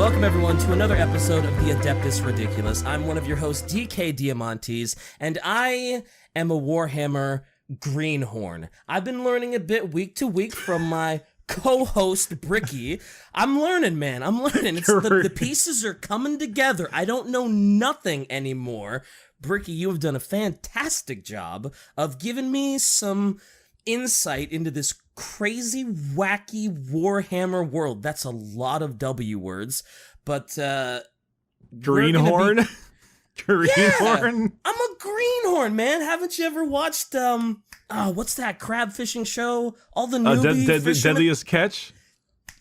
Welcome everyone to another episode of the Adeptus Ridiculous. I'm one of your hosts, DK Diamantes, and I am a Warhammer greenhorn. I've been learning a bit week to week from my co-host Bricky. I'm learning, man. I'm learning. The pieces are coming together. I don't know nothing anymore. Bricky, you have done a fantastic job of giving me some insight into this crazy, wacky Warhammer world. That's a lot of W words, but greenhorn? Greenhorn? Yeah, I'm a greenhorn, man. Haven't you ever watched what's that crab fishing show? All the newbie Deadliest Catch?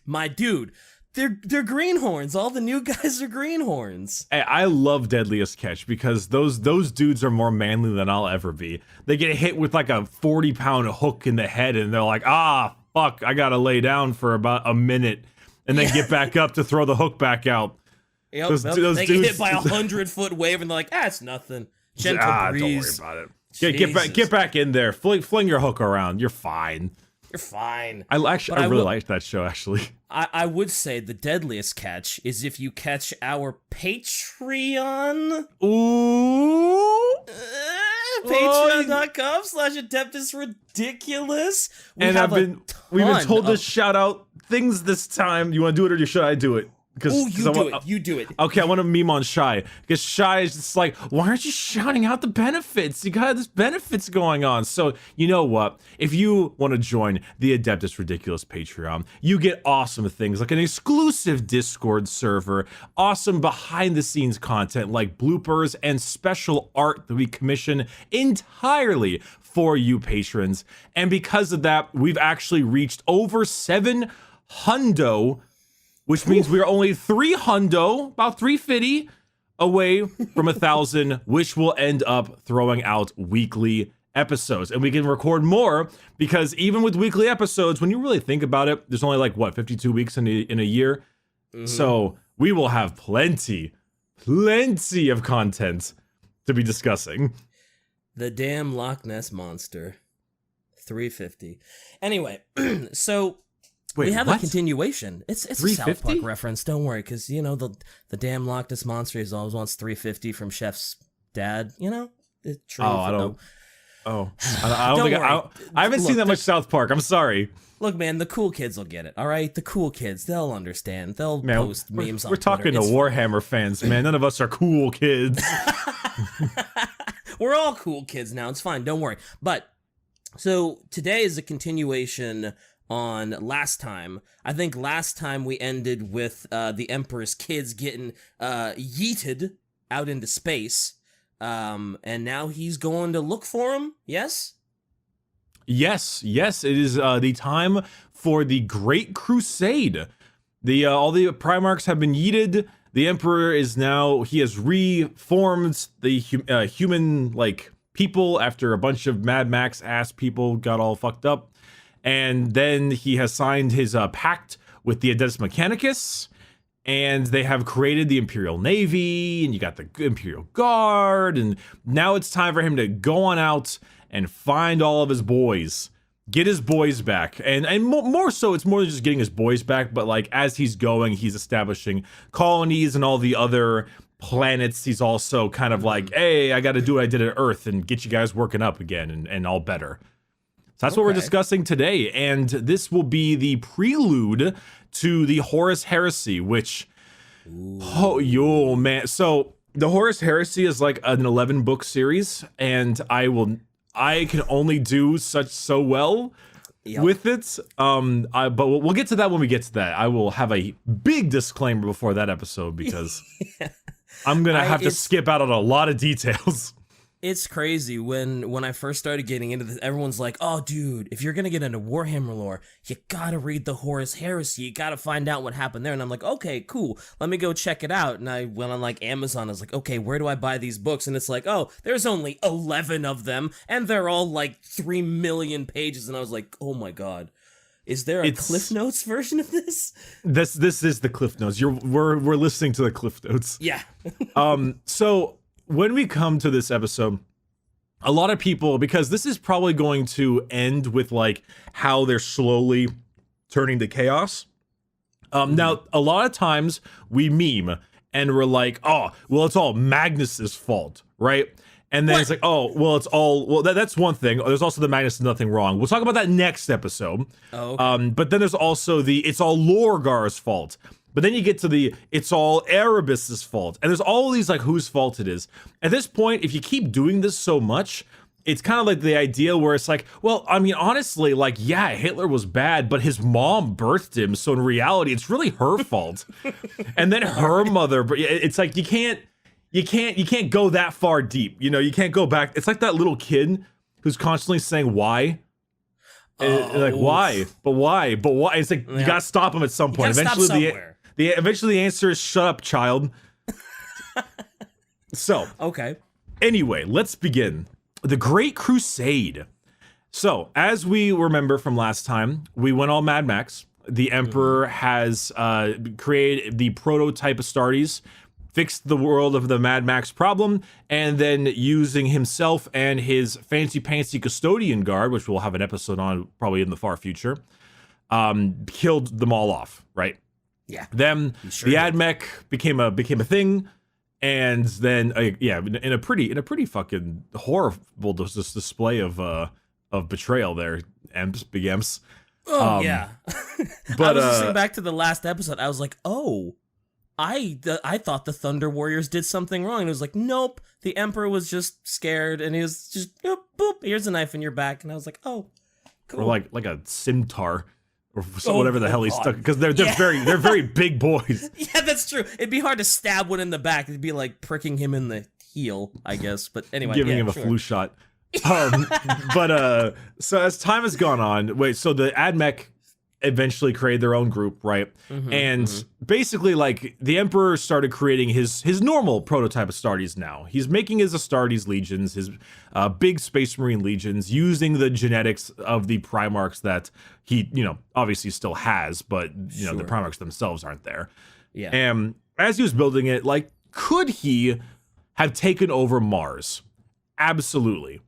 My dude, they're greenhorns. All the new guys are greenhorns. Hey, I love Deadliest Catch because those dudes are more manly than I'll ever be. They get hit with like a 40-pound hook in the head and they're like, fuck, I gotta lay down for about a minute and then get back up to throw the hook back out. Yep, they get hit by 100-foot wave and they're like, it's nothing. Gentle breeze. Don't worry about it. Get back in there. Fling your hook around. You're fine. You're fine. I really liked that show, actually. I would say the deadliest catch is if you catch our Patreon. Ooh. Patreon.com/Adeptus Ridiculous. We've been told to shout out things this time. You want to do it or should I do it? You do it. Okay, I want to meme on Shy. Because Shy is just like, why aren't you shouting out the benefits? You got this benefits going on. So, you know what? If you want to join the Adeptus Ridiculous Patreon, you get awesome things like an exclusive Discord server, awesome behind-the-scenes content like bloopers and special art that we commission entirely for you patrons. And because of that, we've actually reached over 700, which means we are only about 350 away from 1,000, which will end up throwing out weekly episodes. And we can record more because even with weekly episodes, when you really think about it, there's only 52 weeks in a year. Mm-hmm. So we will have plenty of content to be discussing. The damn Loch Ness Monster. 350. Anyway, so... Wait, we have what? A continuation. It's a South Park reference. Don't worry, because the damn Loch Ness Monster is always wants 350 from Chef's dad. It's true. I haven't seen that much South Park. I'm sorry. Look, man, the cool kids will get it. All right, the cool kids, they'll understand. They'll post memes on We're talking Twitter. to Warhammer fans, man. None of us are cool kids. We're all cool kids now. It's fine. Don't worry. But so today is a continuation on last time. I think last time we ended with the Emperor's kids getting yeeted out into space, and now he's going to look for him. Yes, it is the time for the Great Crusade. All the Primarchs have been yeeted. The Emperor he has reformed the human people after a bunch of Mad Max ass people got all fucked up. And then he has signed his pact with the Adeptus Mechanicus, and they have created the Imperial Navy, and you got the Imperial Guard, and now it's time for him to go on out and find all of his boys, get his boys back. And more so, it's more than just getting his boys back, but as he's going, he's establishing colonies and all the other planets. He's also kind of hey, I got to do what I did at Earth and get you guys working up again and all better. So that's what we're discussing today, and this will be the prelude to the Horus Heresy, which, man. So the Horus Heresy is an 11-book series, and I can only do so well with it. But we'll get to that when we get to that. I will have a big disclaimer before that episode because I'm gonna have to skip out on a lot of details. It's crazy when I first started getting into this, everyone's like, oh, dude, if you're going to get into Warhammer lore, you got to read the Horus Heresy. You got to find out what happened there. And I'm like, okay, cool. Let me go check it out. And I went on Amazon. I was like, okay, where do I buy these books? And it's there's only 11 of them. And they're all 3 million pages. And I was like, oh my God. Is there a Cliff Notes version of this? This is the Cliff Notes. We're listening to the Cliff Notes. Yeah. So when we come to this episode, a lot of people, because this is probably going to end with how they're slowly turning to chaos. Now, a lot of times we meme and we're like, oh, well, it's all Magnus's fault, right? And then it's like, oh, well, it's all, well, that's one thing. There's also the Magnus is nothing wrong. We'll talk about that next episode. Oh, okay. But then there's also the, it's all Lorgar's fault. But then you get to the, it's all Erebus's fault. And there's all these like whose fault it is. At this point, if you keep doing this so much, it's kind of like the idea where it's like, well, I mean, honestly, like, yeah, Hitler was bad, but his mom birthed him. So in reality, it's really her fault. And then her mother, it's like, you can't go that far deep. You know, you can't go back. It's like that little kid who's constantly saying, why? Like, why? But why? But why? It's like, you gotta stop him at some point. Eventually the answer is shut up, child. So, Okay. anyway, let's begin. The Great Crusade. So, as we remember from last time, we went all Mad Max. The Emperor has created the prototype Astartes, fixed the world of the Mad Max problem, and then using himself and his fancy-pantsy custodian guard, which we'll have an episode on probably in the far future, killed them all off, right? Yeah. Then sure the did. AdMech became a thing. And then, in a pretty fucking horrible display of betrayal there, big Emps. Oh yeah. But I was listening back to the last episode. I was like, oh, I thought the Thunder Warriors did something wrong. And it was like, nope, the Emperor was just scared, and he was just boop. Here's a knife in your back, and I was like, oh, cool. Or like a scimitar. Or whatever the hell he's stuck, because they're very big boys. Yeah, that's true. It'd be hard to stab one in the back. It'd be like pricking him in the heel, I guess. But anyway, Giving him a flu shot. But so as time has gone on, so the AdMech eventually created their own group, right? And basically, like, the Emperor started creating his normal prototype Astartes now. He's making his Astartes legions, his big Space Marine legions, using the genetics of the Primarchs that he, obviously still has, but, the Primarchs themselves aren't there. Yeah. And as he was building it, like, could he have taken over Mars? Absolutely.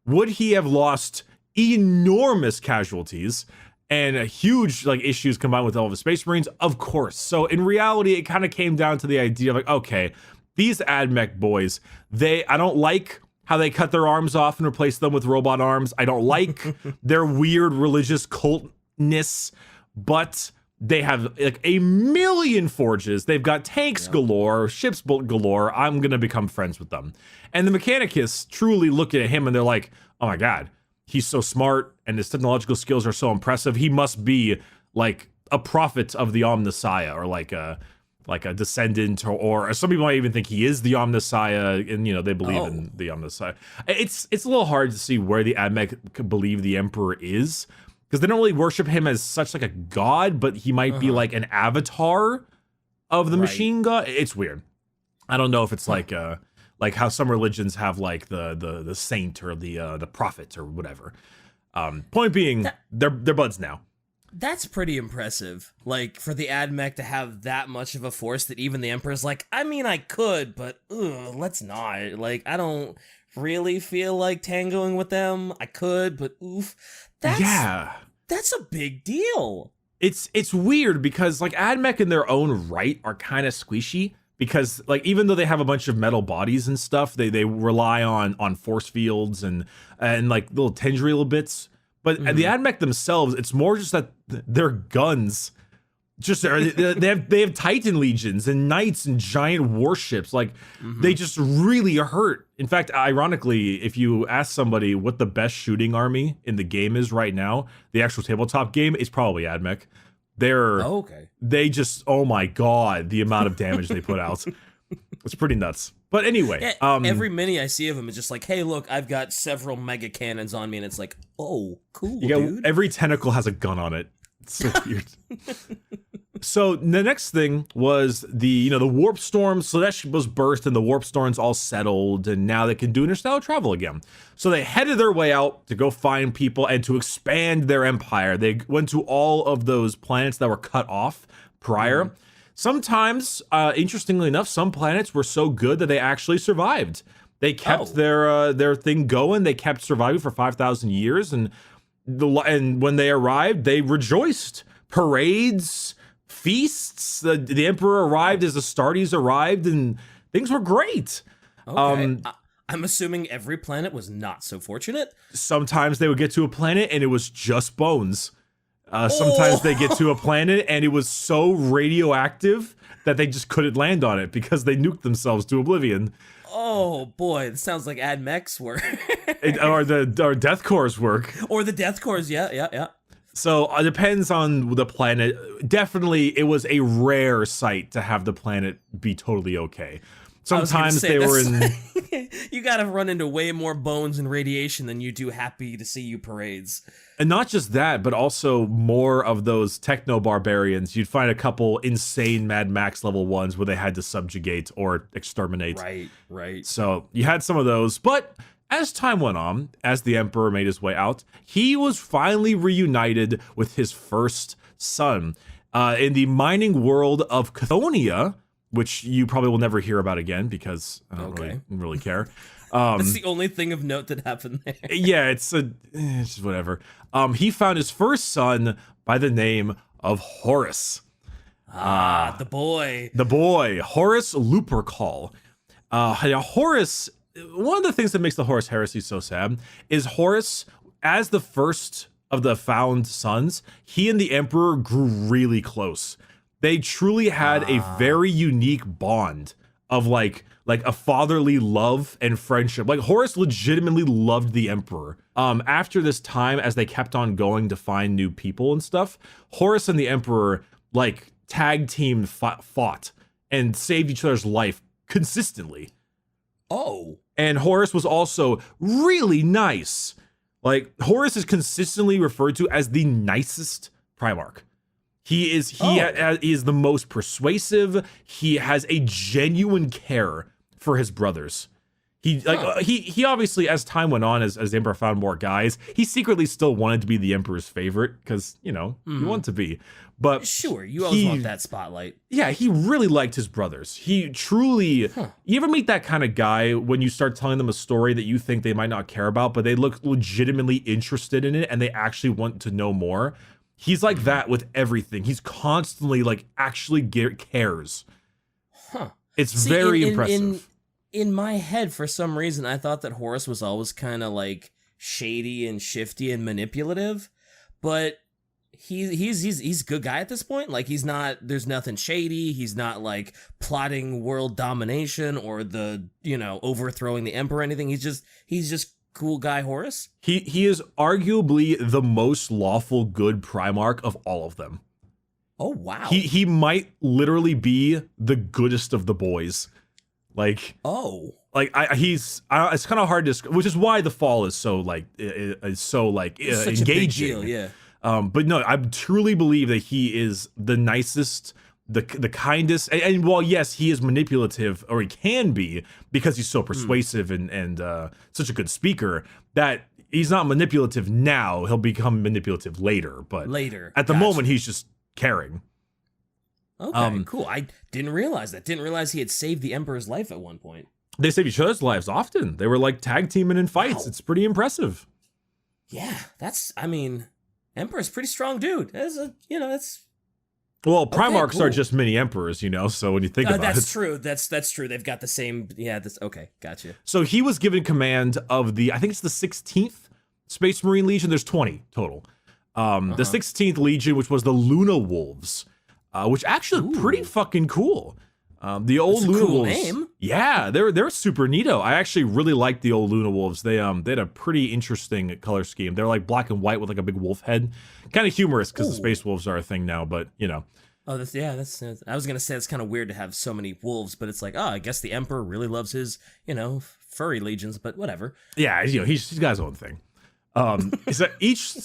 Would he have lost enormous casualties and huge issues combined with all of the Space Marines? Of course. So in reality, it kind of came down to the idea of like, okay, these AdMech boys, I don't like how they cut their arms off and replace them with robot arms. I don't like their weird religious cultness, but they have like a million forges. They've got tanks galore, ships galore. I'm going to become friends with them. And the Mechanicus truly look at him and they're like, oh my God, he's so smart and his technological skills are so impressive. He must be like a prophet of the Omnissiah, or like a descendant, or some people might even think he is the Omnissiah, and they believe in the Omnissiah. It's a little hard to see where the AdMech believe the Emperor is, because they don't really worship him as such like a god, but he might be like an avatar of the machine god. It's weird. I don't know if it's like how some religions have like the saint or the prophet or whatever. Point being, they're buds now. That's pretty impressive. Like, for the AdMech to have that much of a force that even the Emperor's like, I mean, I could, but let's not. Like, I don't really feel like tangoing with them. I could, but oof. That's a big deal. It's weird because like AdMech in their own right are kind of squishy, because like even though they have a bunch of metal bodies and stuff, they rely on force fields and like little tendril bits. But the AdMech themselves, it's more just that their guns just they have Titan legions and knights and giant warships. Like they just really hurt. In fact, ironically, if you ask somebody what the best shooting army in the game is right now, the actual tabletop game, is probably AdMech. They just, oh my God, the amount of damage they put out. It's pretty nuts. But anyway, every mini I see of him is just like, hey, look, I've got several mega cannons on me, and it's like, oh, cool, dude. Every tentacle has a gun on it. It's so weird. So the next thing was the warp storm. So that was burst, and the warp storms all settled, and now they can do interstellar travel again. So they headed their way out to go find people and to expand their empire. They went to all of those planets that were cut off prior. Sometimes, interestingly enough, some planets were so good that they actually survived. They kept their thing going. They kept surviving for 5,000 years, and when they arrived, they rejoiced. Parades, feasts. The Emperor arrived as the Astartes arrived, and things were great. Okay. I'm assuming every planet was not so fortunate. Sometimes they would get to a planet and it was just bones. Sometimes they get to a planet and it was so radioactive that they just couldn't land on it because they nuked themselves to oblivion. Oh boy, this sounds like Ad Mech's work. or Death Corps' work. Or the Death Corps, yeah. So it depends on the planet. Definitely, it was a rare sight to have the planet be totally okay. Sometimes they were in... You gotta run into way more bones and radiation than you do happy to see you parades. And not just that, but also more of those techno-barbarians. You'd find a couple insane Mad Max level ones where they had to subjugate or exterminate. Right. So you had some of those, but as time went on, as the Emperor made his way out, he was finally reunited with his first son in the mining world of Chthoniya, which you probably will never hear about again because I don't really care. That's the only thing of note that happened there. Yeah, it's just whatever. He found his first son by the name of Horus. The boy, Horus Lupercal. Horus, one of the things that makes the Horus Heresy so sad is Horus, as the first of the found sons, he and the Emperor grew really close. They truly had a very unique bond of like a fatherly love and friendship. Like Horus legitimately loved the Emperor. After this time, as they kept on going to find new people and stuff, Horus and the Emperor like tag team fought and saved each other's life consistently. Oh. And Horus was also really nice. Like Horus is consistently referred to as the nicest Primarch. He is the most persuasive. He has a genuine care for his brothers. He obviously, as time went on, as the Emperor found more guys, he secretly still wanted to be the Emperor's favorite because, you want to be. But sure, you always want that spotlight. Yeah, he really liked his brothers. He truly... You ever meet that kind of guy when you start telling them a story that you think they might not care about, but they look legitimately interested in it and they actually want to know more? He's like that with everything. He's constantly like actually cares. It's very impressive. In my head, for some reason, I thought that Horus was always kind of like shady and shifty and manipulative, but he's a good guy at this point. Like there's nothing shady. He's not like plotting world domination or overthrowing the Emperor or anything. He's just cool guy Horus. He is arguably the most lawful good Primarch of all of them. Oh wow. He might literally be the goodest of the boys. Like it's kind of hard to, which is why the fall is so engaging. A big deal, yeah. But no, I truly believe that he is the nicest, the kindest, and while yes, he is manipulative, or he can be because he's so persuasive and such a good speaker, that he's not manipulative now. He'll become manipulative later, but at the moment he's just caring. Okay, cool. I didn't realize that. Didn't realize he had saved the Emperor's life at one point. They save each other's lives often. They were like tag teaming in fights. Wow. It's pretty impressive. Yeah, Emperor's pretty strong dude. Well, Primarchs are just mini Emperors, so when you think about it. That's true. That's true. They've got the same, okay, gotcha. So he was given command of I think it's the 16th Space Marine Legion. There's 20 total. The 16th Legion, which was the Luna Wolves, which actually pretty fucking cool. The old Luna Wolves. Name. Yeah, they're super neato. I actually really liked the old Luna Wolves. They had a pretty interesting color scheme. They're like black and white with like a big wolf head. Kind of humorous because the Space Wolves are a thing now, but Oh, that's I was gonna say it's kind of weird to have so many wolves, but it's like, I guess the Emperor really loves his, furry legions, but whatever. Yeah, he's got his own thing. So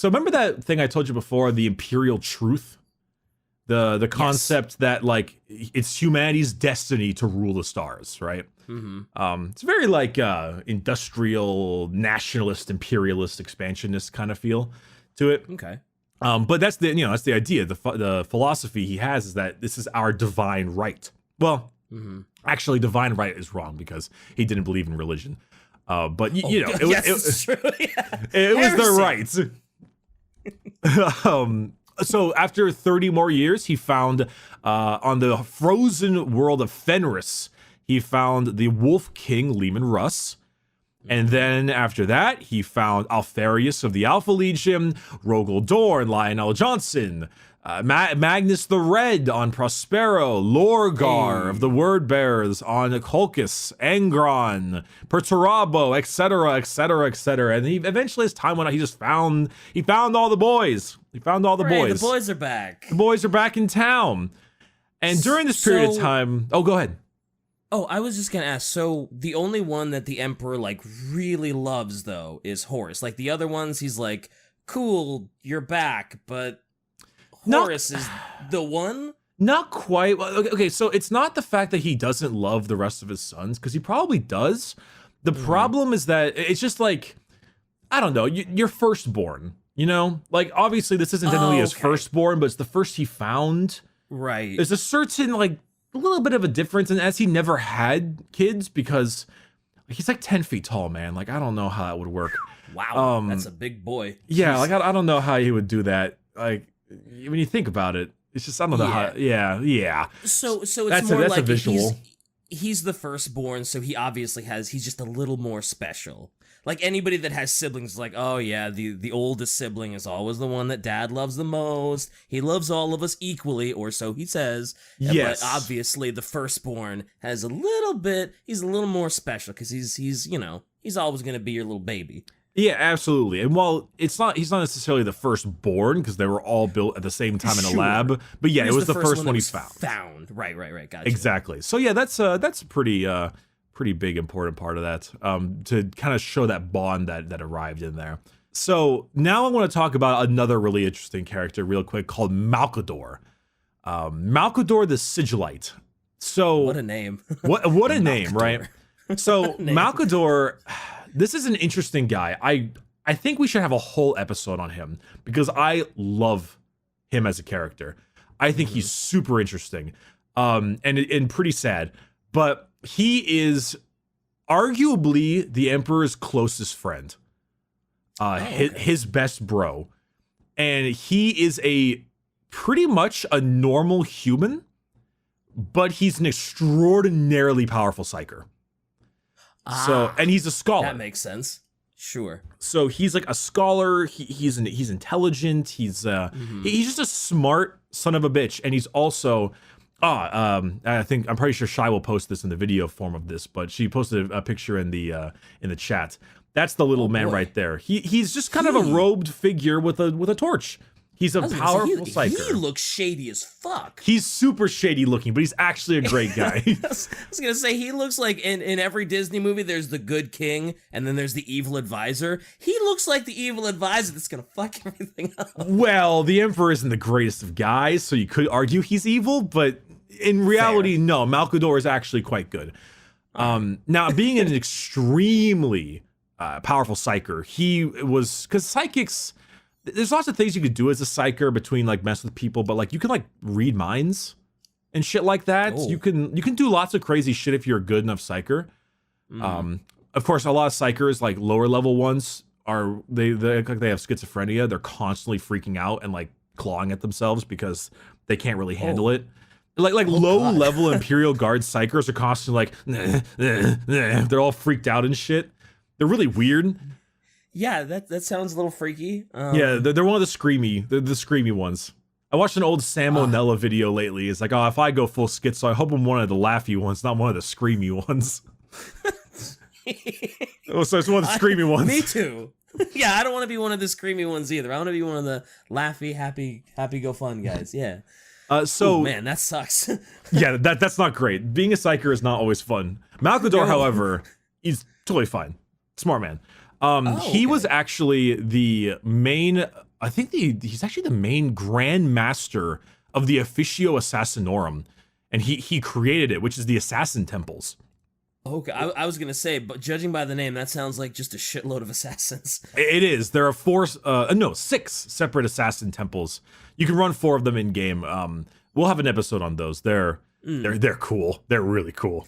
remember that thing I told you before, the Imperial Truth? The concept that like it's humanity's destiny to rule the stars, right? Mm-hmm. It's very like industrial, nationalist, imperialist, expansionist kind of feel to it. Okay. But that's the idea. The philosophy he has is that this is our divine right. Well, actually, divine right is wrong because he didn't believe in religion. But it was their rights. So after 30 more years, he found on the frozen world of Fenris, he found the Wolf King Leman Russ. And then after that, he found Alfarius of the Alpha Legion, Rogel Dorn, Lionel Johnson, Magnus the Red on Prospero, Lorgar of the Word Bearers on Colchis, Angron, Perturabo, etc., etc., etc. And he eventually, as time went on, he found all the boys. He found all the boys. The boys are back. The boys are back in town. And during this period of time, oh, go ahead. Oh, I was just gonna ask, so the only one that the Emperor, like, really loves, though, is Horus. Like, the other ones, he's like, cool, you're back, but Horus is the one? Not quite. Okay, so it's not the fact that he doesn't love the rest of his sons, because he probably does. The problem is that it's just like, I don't know, you're firstborn, you know? Like, obviously, this isn't technically his firstborn, but it's the first he found. Right. There's a certain, like, a little bit of a difference, and as he never had kids, because he's like 10 feet tall, man. Like, I don't know how that would work. Wow, that's a big boy. Yeah, Jeez. like, I don't know how he would do that. Like, when you think about it, it's just, I don't know how, yeah. So it's that's more that's like a visual. he's the firstborn, so he obviously he's just a little more special. Like anybody that has siblings is like, oh yeah, the oldest sibling is always the one that dad loves the most. He loves all of us equally, or so he says. Yes. But obviously the firstborn has a little bit, he's a little more special because he's you know, he's always gonna be your little baby. Yeah, absolutely. And while he's not necessarily the firstborn, because they were all built at the same time in a lab, but yeah, it was the first one he found. Right, gotcha. Exactly. So yeah, that's a pretty big important part of that, to kind of show that bond that arrived in there. So now I want to talk about another really interesting character real quick called Malcador. Malcador the Sigilite. So what a name. what a name, right? So Malcador, this is an interesting guy. I think we should have a whole episode on him because I love him as a character. I think he's super interesting, and pretty sad, but he is arguably the Emperor's closest friend, his best bro, and he is pretty much a normal human, but he's an extraordinarily powerful psyker. So, and he's a scholar. That makes sense. Sure. So he's like a scholar. He's intelligent. He's just a smart son of a bitch, and he's also. I'm pretty sure Shai will post this in the video form of this, but she posted a picture in the chat. That's the little man right there. He's just kind of a robed figure with a torch. He's a powerful psyker. He looks shady as fuck. He's super shady looking, but he's actually a great guy. I was gonna say, he looks like in every Disney movie, there's the good king, and then there's the evil advisor. He looks like the evil advisor that's gonna fuck everything up. Well, the Emperor isn't the greatest of guys, so you could argue he's evil, but in reality, no, Malcador is actually quite good. Now, being an extremely powerful psyker, he was, because psychics, there's lots of things you could do as a psyker between like mess with people, but like you can like read minds and shit like that. Oh. You can do lots of crazy shit if you're a good enough psyker. Of course, a lot of psychers, like lower level ones, they have schizophrenia. They're constantly freaking out and like clawing at themselves because they can't really handle it. Like low level Imperial Guard psychers are constantly like, they're all freaked out and shit. They're really weird. Yeah, that sounds a little freaky. Yeah, they're one of the screamy ones. I watched an old Sam O'Nella video lately. It's like, oh, if I go full schizo, I hope I'm one of the laughy ones, not one of the screamy ones. Oh, so it's one of the screamy ones. Me too. Yeah, I don't want to be one of the screamy ones either. I want to be one of the laughy, happy go fun guys. Yeah. So ooh, man, that sucks. Yeah, that's not great. Being a psyker is not always fun. Malcador, however, he's totally fine. Smart man. He was actually the main, he's actually the main Grand Master of the Officio Assassinorum, and he created it, which is the Assassin Temples. Okay, I was gonna say, but judging by the name, that sounds like just a shitload of assassins. It is. There are 6 separate assassin temples. You can run 4 of them in game. We'll have an episode on those. They're cool. They're really cool.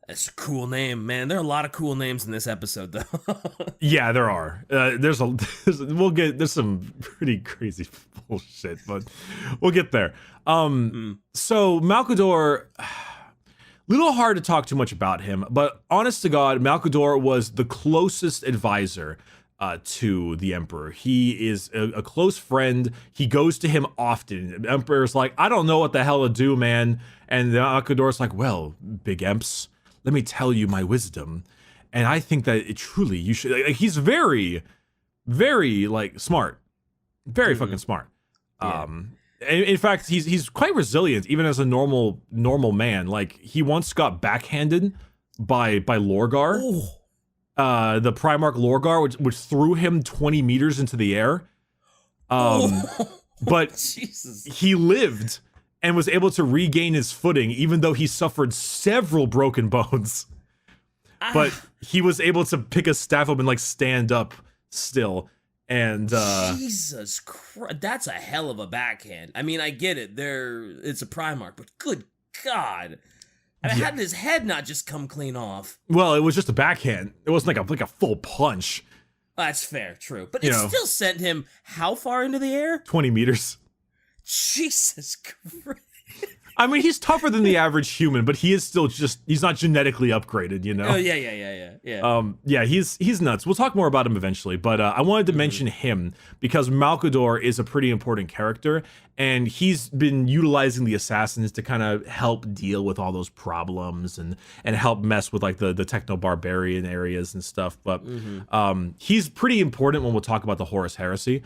That's a cool name, man. There are a lot of cool names in this episode, though. Yeah, there are. There's some pretty crazy bullshit, but we'll get there. So Malcador, little hard to talk too much about him, but honest to God, Malcador was the closest advisor to the Emperor. He is a close friend. He goes to him often. The Emperor's like, I don't know what the hell to do, man. And Malcador's like, well, big Emps, let me tell you my wisdom. And I think that truly you should, like, he's very, very like smart, very fucking smart. Yeah. In fact, he's quite resilient even as a normal man. Like, he once got backhanded by Lorgar. Oh. The Primarch Lorgar, which threw him 20 meters into the air. But Jesus. he lived and was able to regain his footing, even though he suffered several broken bones. But he was able to pick a staff up and like stand up still. And Jesus Christ, that's a hell of a backhand. I mean, I get it. It's a Primarch, but good God. I mean, how did his head not just come clean off? Well, it was just a backhand. It wasn't like a full punch. That's fair, true. But it still sent him how far into the air? 20 meters. Jesus Christ. I mean, he's tougher than the average human, but he is still he's not genetically upgraded, you know? Oh, yeah. He's nuts. We'll talk more about him eventually, but I wanted to mention him because Malcador is a pretty important character, and he's been utilizing the assassins to kind of help deal with all those problems and help mess with like the techno-barbarian areas and stuff. But he's pretty important when we'll talk about the Horus Heresy.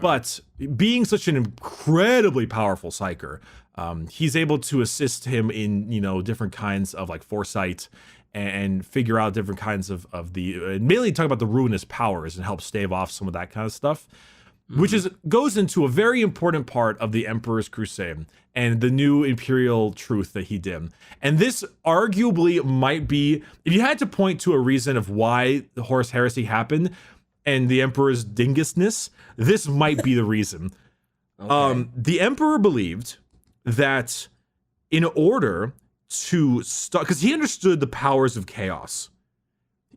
But being such an incredibly powerful psyker, he's able to assist him in, different kinds of like foresight and figure out different kinds of mainly talk about the ruinous powers and help stave off some of that kind of stuff, which goes into a very important part of the Emperor's Crusade and the new Imperial Truth that he did. And this arguably might be, if you had to point to a reason of why the Horus Heresy happened and the Emperor's dingusness, this might be the reason. Okay. The Emperor believed that in order to start, because he understood the powers of chaos.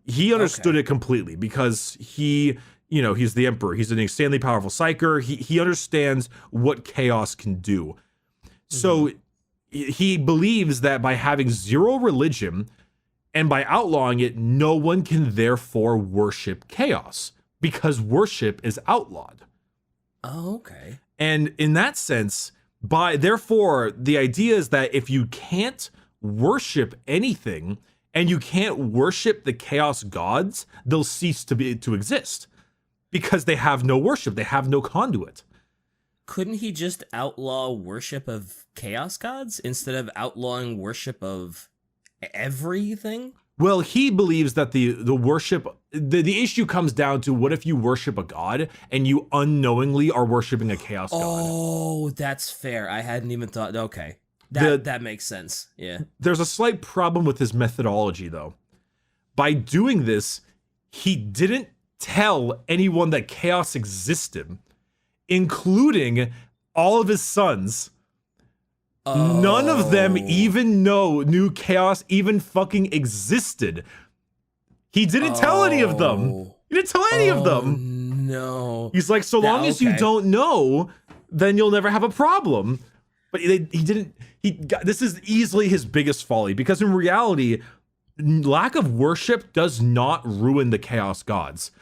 He understood it completely because he's the Emperor. He's an insanely powerful psyker. He understands what chaos can do. So he believes that by having zero religion and by outlawing it, no one can therefore worship chaos because worship is outlawed. Oh, okay. And in that sense, therefore, the idea is that if you can't worship anything and you can't worship the chaos gods, they'll cease to exist because they have no worship. They have no conduit. Couldn't he just outlaw worship of chaos gods instead of outlawing worship of everything? Well, he believes that the worship, the issue comes down to what if you worship a god and you unknowingly are worshiping a chaos god? Oh, that's fair. I hadn't even thought. Okay, that makes sense. Yeah. There's a slight problem with his methodology, though. By doing this, he didn't tell anyone that chaos existed, including all of his sons. None of them even knew chaos even fucking existed. He didn't tell any of them. He didn't tell any of them. No. He's like, so long as you don't know, then you'll never have a problem. But he didn't. This is easily his biggest folly because in reality, lack of worship does not ruin the chaos gods.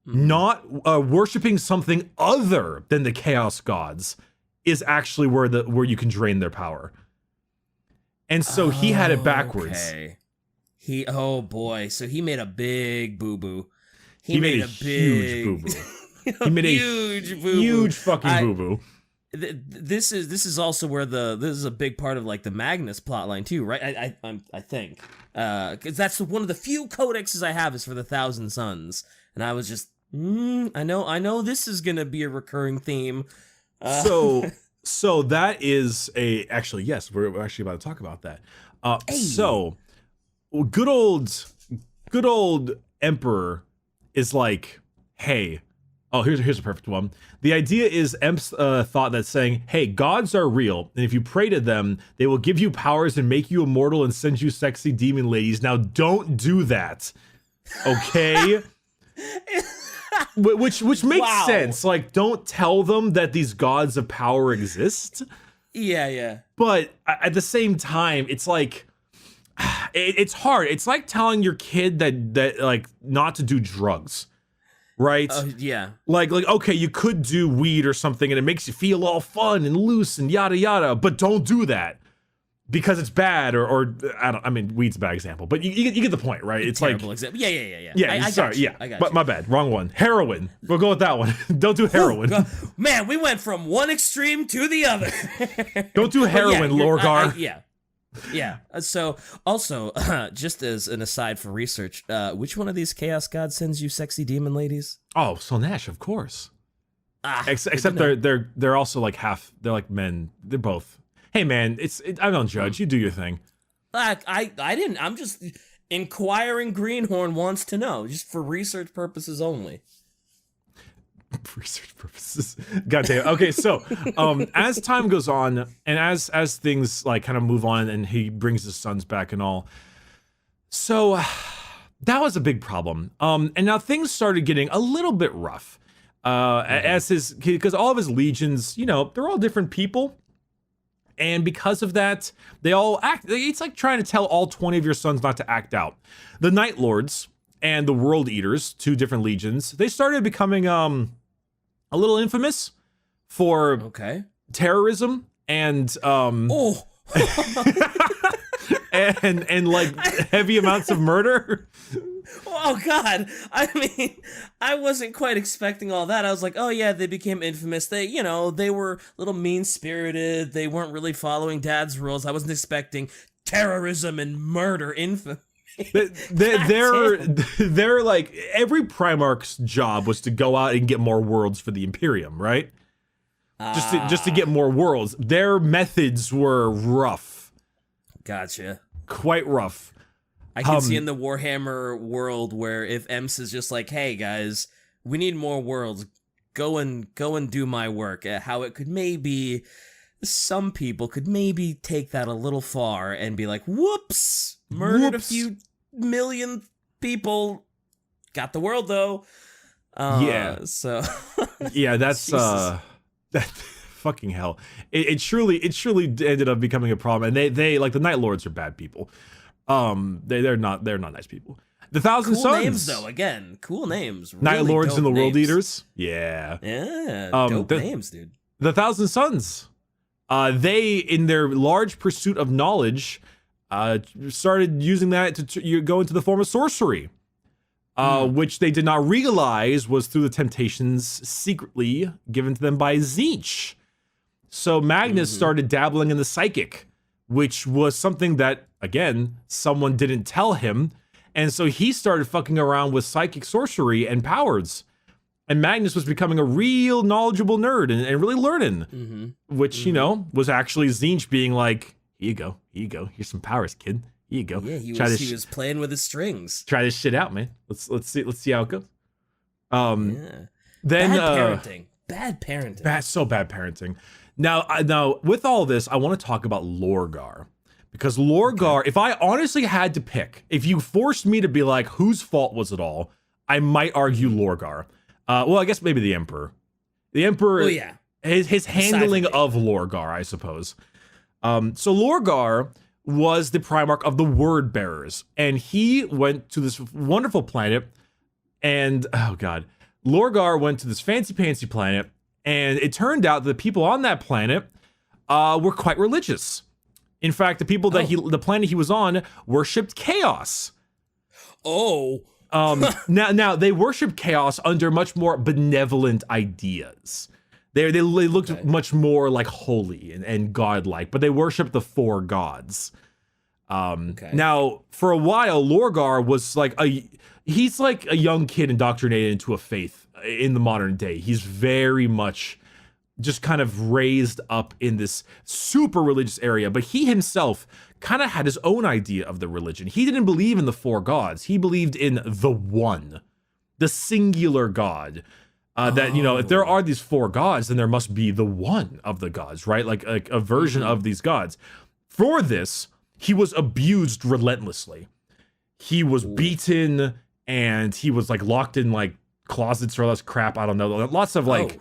Not worshiping something other than the chaos gods is actually where you can drain their power. And so he had it backwards. Okay. Oh boy, so he made a big boo-boo. He made a huge boo-boo. He made huge boo-boo. Huge fucking boo-boo. This is also where this is a big part of like the Magnus plotline too, right? I think because that's one of the few codexes I have is for the Thousand Sons, and I was just I know this is gonna be a recurring theme. So that is actually, yes, we're actually about to talk about that. So good old Emperor is like, hey, Oh, here's a perfect one. The idea is Emp's thought that saying, hey, gods are real, and if you pray to them, they will give you powers and make you immortal and send you sexy demon ladies. Now, don't do that, okay? which makes sense. Like, don't tell them that these gods of power exist. Yeah. But at the same time, it's like, it's hard. It's like telling your kid that like not to do drugs. Right? Yeah. Like, okay, you could do weed or something and it makes you feel all fun and loose and yada yada, but don't do that because it's bad or I mean, weed's a bad example, but you get the point, right? It's Terrible like example. Yeah. Yeah, I got but you. my bad, wrong one. Heroin. We'll go with that one. Don't do heroin. Man, we went from one extreme to the other. Don't do heroin, Lorgar. Yeah. So, also, just as an aside for research, which one of these chaos gods sends you sexy demon ladies? Oh, Slaanesh, of course. Except know. they're also like half. They're like men. They're both. Hey man, I don't judge. You do your thing. I didn't. I'm just inquiring. Greenhorn wants to know, just for research purposes only. Research purposes. God damn. Okay, so as time goes on and as things like kind of move on and he brings his sons back and all, so that was a big problem. And now things started getting a little bit rough. Because all of his legions, you know, they're all different people. And because of that, they all act. It's like trying to tell all 20 of your sons not to act out. The Night Lords and the World Eaters, two different legions, they started becoming a little infamous for terrorism and and like heavy amounts of murder. Oh God! I mean, I wasn't quite expecting all that. I was like, oh yeah, they became infamous. They were a little mean-spirited. They weren't really following Dad's rules. I wasn't expecting terrorism and murder infamy. They're like, every Primarch's job was to go out and get more worlds for the Imperium, right? Just to get more worlds. Their methods were rough. Gotcha. Quite rough. I can see in the Warhammer world where if Emps is just like, hey guys, we need more worlds, go and do my work. How it could maybe, some people could maybe take that a little far and be like, whoops, murdered a few million people, got the world though. So yeah, that's that fucking hell. It surely ended up becoming a problem, and they like the Night Lords are bad people. They're not nice people. The Thousand cool Sons names though. Again, cool names. Really Night Lords and the World names. Eaters. Yeah, dope names, dude. The Thousand Sons. They, in their large pursuit of knowledge, started using that to go into the form of sorcery, which they did not realize was through the temptations secretly given to them by Tzeentch. So Magnus started dabbling in the psychic, which was something that, again, someone didn't tell him. And so he started fucking around with psychic sorcery and powers. And Magnus was becoming a real knowledgeable nerd and really learning, which, you know, was actually Tzeentch being like, here you go. Here's some powers, kid. Here you go. Yeah, he was playing with his strings. Try this shit out, man. Let's see how it goes. Then Bad parenting. Bad parenting. Now, with all this, I want to talk about Lorgar. Because Lorgar, if I honestly had to pick, if you forced me to be like, whose fault was it all, I might argue Lorgar. Well, I guess maybe the Emperor. The Emperor, his handling of Lorgar, I suppose. So Lorgar was the Primarch of the Word Bearers, and he went to this wonderful planet, and, oh god, Lorgar went to this fancy-pantsy planet, and it turned out that the people on that planet were quite religious. In fact, the people that the planet he was on worshipped chaos. Now they worship chaos under much more benevolent ideas. They looked much more like holy and godlike, but they worship the four gods. Now, for a while, Lorgar was like he's like a young kid indoctrinated into a faith in the modern day. He's very much just kind of raised up in this super religious area, but he himself kind of had his own idea of the religion. He didn't believe in the four gods. He believed in the one, the singular God. That, you know, if there are these 4 gods, then there must be the one of the gods, right? Like a version of these gods. For this, he was abused relentlessly. He was beaten, and he was like locked in like closets or all this crap. I don't know. Lots of like,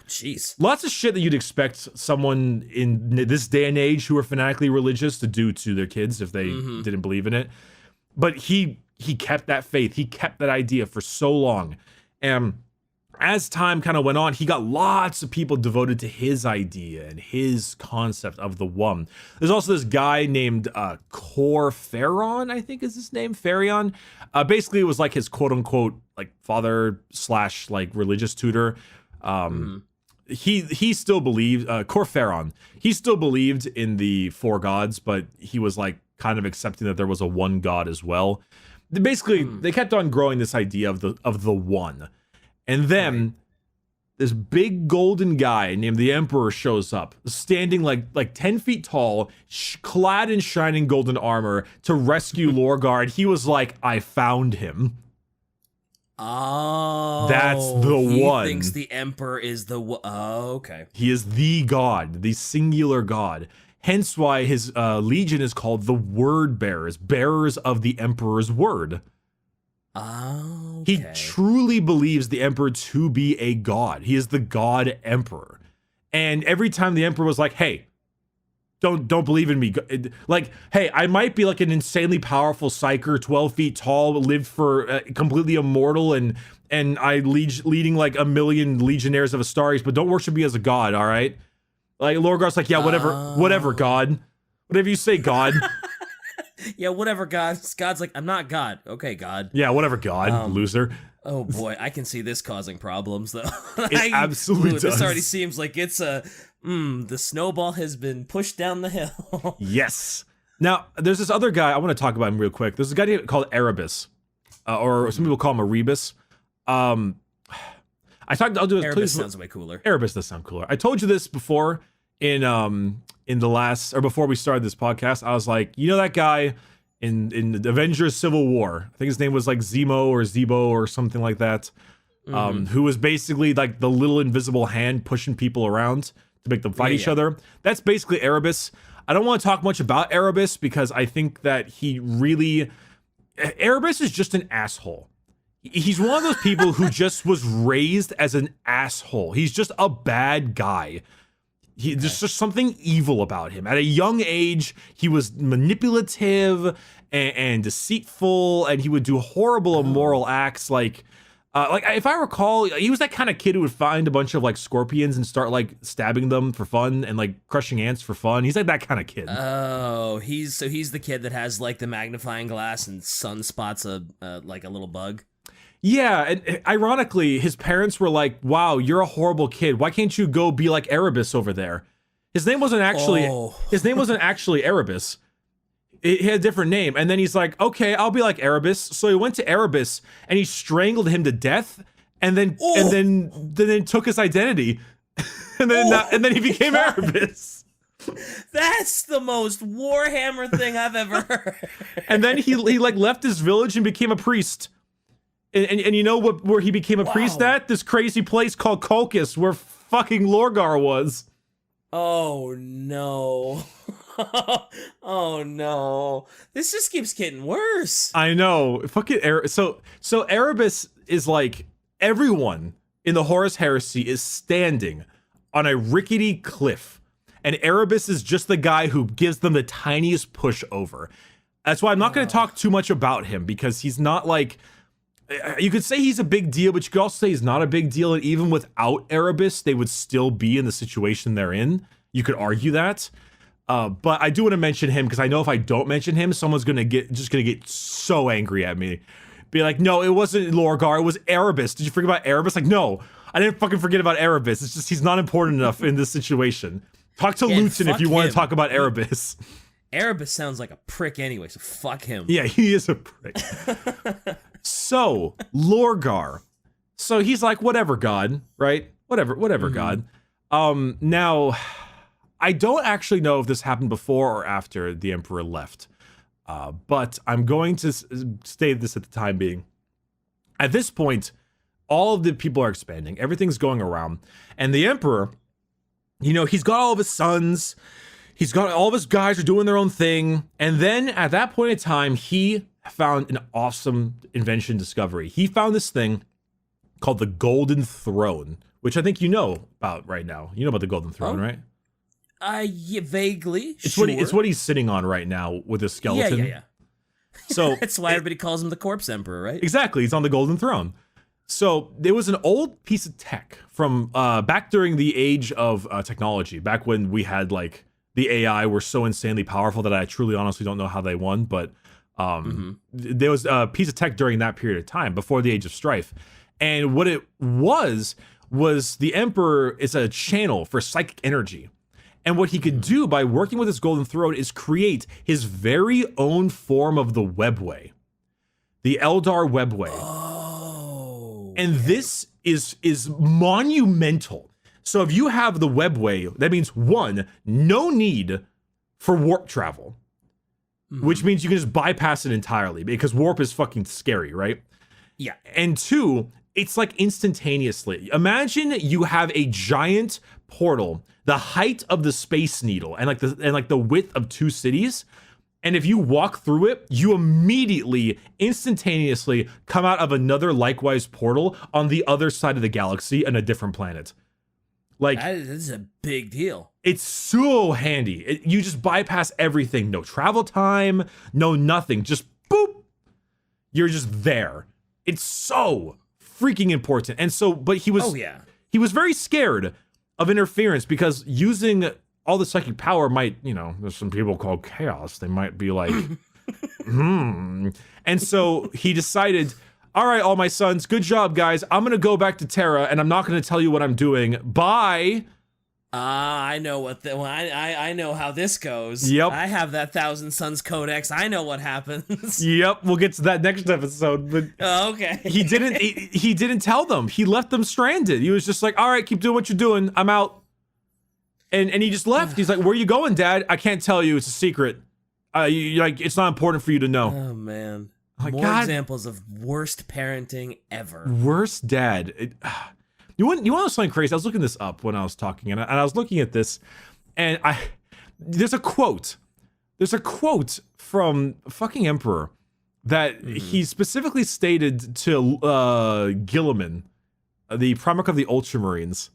lots of shit that you'd expect someone in this day and age who are fanatically religious to do to their kids if they didn't believe in it. But he kept that faith. He kept that idea for so long. And as time kind of went on, he got lots of people devoted to his idea and his concept of the one. There's also this guy named Corferon, I think is his name, Farion. Basically, it was like his quote-unquote like father / like religious tutor. He still believed, Corferon, he still believed in the 4 gods, but he was like kind of accepting that there was a one god as well. Basically, they kept on growing this idea of the one. And then this big golden guy named the Emperor shows up, standing like 10 feet tall, clad in shining golden armor to rescue Lorgar. And he was like, I found him. Oh, that's the one. He thinks the Emperor is the one. Oh, okay. He is the god, the singular god. Hence why his legion is called the Word Bearers, bearers of the Emperor's word. Oh, okay. He truly believes the Emperor to be a god. He is the god Emperor. And every time the Emperor was like, hey, don't believe in me. Like, hey, I might be like an insanely powerful psyker, 12 feet tall, lived for completely immortal, and I leading like 1 million legionnaires of Astaris, but don't worship me as a god, all right? Like, Lorgar's like, yeah, whatever, God. Whatever you say, God. Yeah, whatever, God. God's like, I'm not God. Okay, God. Yeah, whatever, God, loser. Oh boy, I can see this causing problems, though. It absolutely does. This already seems like it's the snowball has been pushed down the hill. Yes. Now, there's this other guy, I want to talk about him real quick. There's a guy called Erebus, or some people call him Erebus. I'll do Erebus sounds way cooler. Erebus does sound cooler. I told you this before in the last, or before we started this podcast. I was like, you know that guy in the Avengers Civil War? I think his name was like Zemo or something like that. Who was basically like the little invisible hand pushing people around to make them fight each other. That's basically Erebus. I don't want to talk much about Erebus because I think that Erebus is just an asshole. He's one of those people who just was raised as an asshole. He's just a bad guy. There's just something evil about him. At a young age, he was manipulative and deceitful, and he would do horrible immoral acts. Like if I recall, he was that kind of kid who would find a bunch of like scorpions and start like stabbing them for fun and like crushing ants for fun. He's like that kind of kid. Oh, he's the kid that has like the magnifying glass and sunspots like a little bug. Yeah, and ironically, his parents were like, wow, you're a horrible kid. Why can't you go be like Erebus over there? His name wasn't actually Erebus. He had a different name. And then he's like, okay, I'll be like Erebus. So he went to Erebus and he strangled him to death and then took his identity. and then he became Erebus. That's the most Warhammer thing I've ever heard. And then he like left his village and became a priest. And you know where he became a priest at? This crazy place called Colchis, where fucking Lorgar was. Oh no. Oh no. This just keeps getting worse. I know. Fucking So Erebus is like, everyone in the Horus Heresy is standing on a rickety cliff. And Erebus is just the guy who gives them the tiniest push over. That's why I'm not going to talk too much about him, because he's not like... You could say he's a big deal, but you could also say he's not a big deal. And even without Erebus, they would still be in the situation they're in. You could argue that. But I do want to mention him, because I know if I don't mention him, someone's gonna get so angry at me. Be like, no, it wasn't Lorgar, it was Erebus. Did you forget about Erebus? Like, no, I didn't fucking forget about Erebus. It's just he's not important enough in this situation. Talk to Luton if you want to talk about Erebus. Erebus sounds like a prick anyway, so fuck him. Yeah, he is a prick. So, Lorgar. So he's like, whatever, God, right? Whatever, God. Now, I don't actually know if this happened before or after the Emperor left. But I'm going to state this at the time being. At this point, all of the people are expanding. Everything's going around. And the Emperor, you know, he's got all of his sons. He's got all of his guys are doing their own thing. And then at that point in time, he found an awesome invention discovery. He found this thing called the Golden Throne, which I think you know about right now. You know about the Golden Throne, right? Yeah, vaguely. It's sure. it's what he's sitting on right now with his skeleton. Yeah. So that's why everybody calls him the Corpse Emperor, right? Exactly. He's on the Golden Throne. So there was an old piece of tech from back during the age of technology, back when we had like the AI were so insanely powerful that I truly honestly don't know how they won, but there was a piece of tech during that period of time before the Age of Strife. And what it was the Emperor is a channel for psychic energy. And what he could do by working with his Golden Throne is create his very own form of the Webway. The Eldar Webway. Oh. And this is monumental. So if you have the Webway, that means one, no need for warp travel. Which means you can just bypass it entirely because warp is fucking scary, right? Yeah. And two, it's like instantaneously. Imagine you have a giant portal, the height of the Space Needle, and like the width of 2 cities. And if you walk through it, you immediately, instantaneously come out of another likewise portal on the other side of the galaxy on a different planet. Like, this is a big deal. It's so handy. You just bypass everything. No travel time, no nothing. Just boop. You're just there. It's so freaking important. And so, but he was he was very scared of interference because using all the psychic power might, you know, there's some people called chaos. They might be like, And so he decided, all right, all my sons, good job, guys. I'm going to go back to Terra and I'm not going to tell you what I'm doing. Bye. I know what I know how this goes. Yep. I have that Thousand Sons Codex. I know what happens. Yep. We'll get to that next episode. But okay. he didn't tell them. He left them stranded. He was just like, all right, keep doing what you're doing. I'm out. And he just left. He's like, where are you going, Dad? I can't tell you. It's a secret. Like, it's not important for you to know. Oh, man. Like, More God. examples of worst parenting ever. Worst dad. You want to know something crazy? I was looking this up when I was talking, and I was looking at this, and there's a quote. There's a quote from fucking Emperor that he specifically stated to Gilliman, the Primarch of the Ultramarines,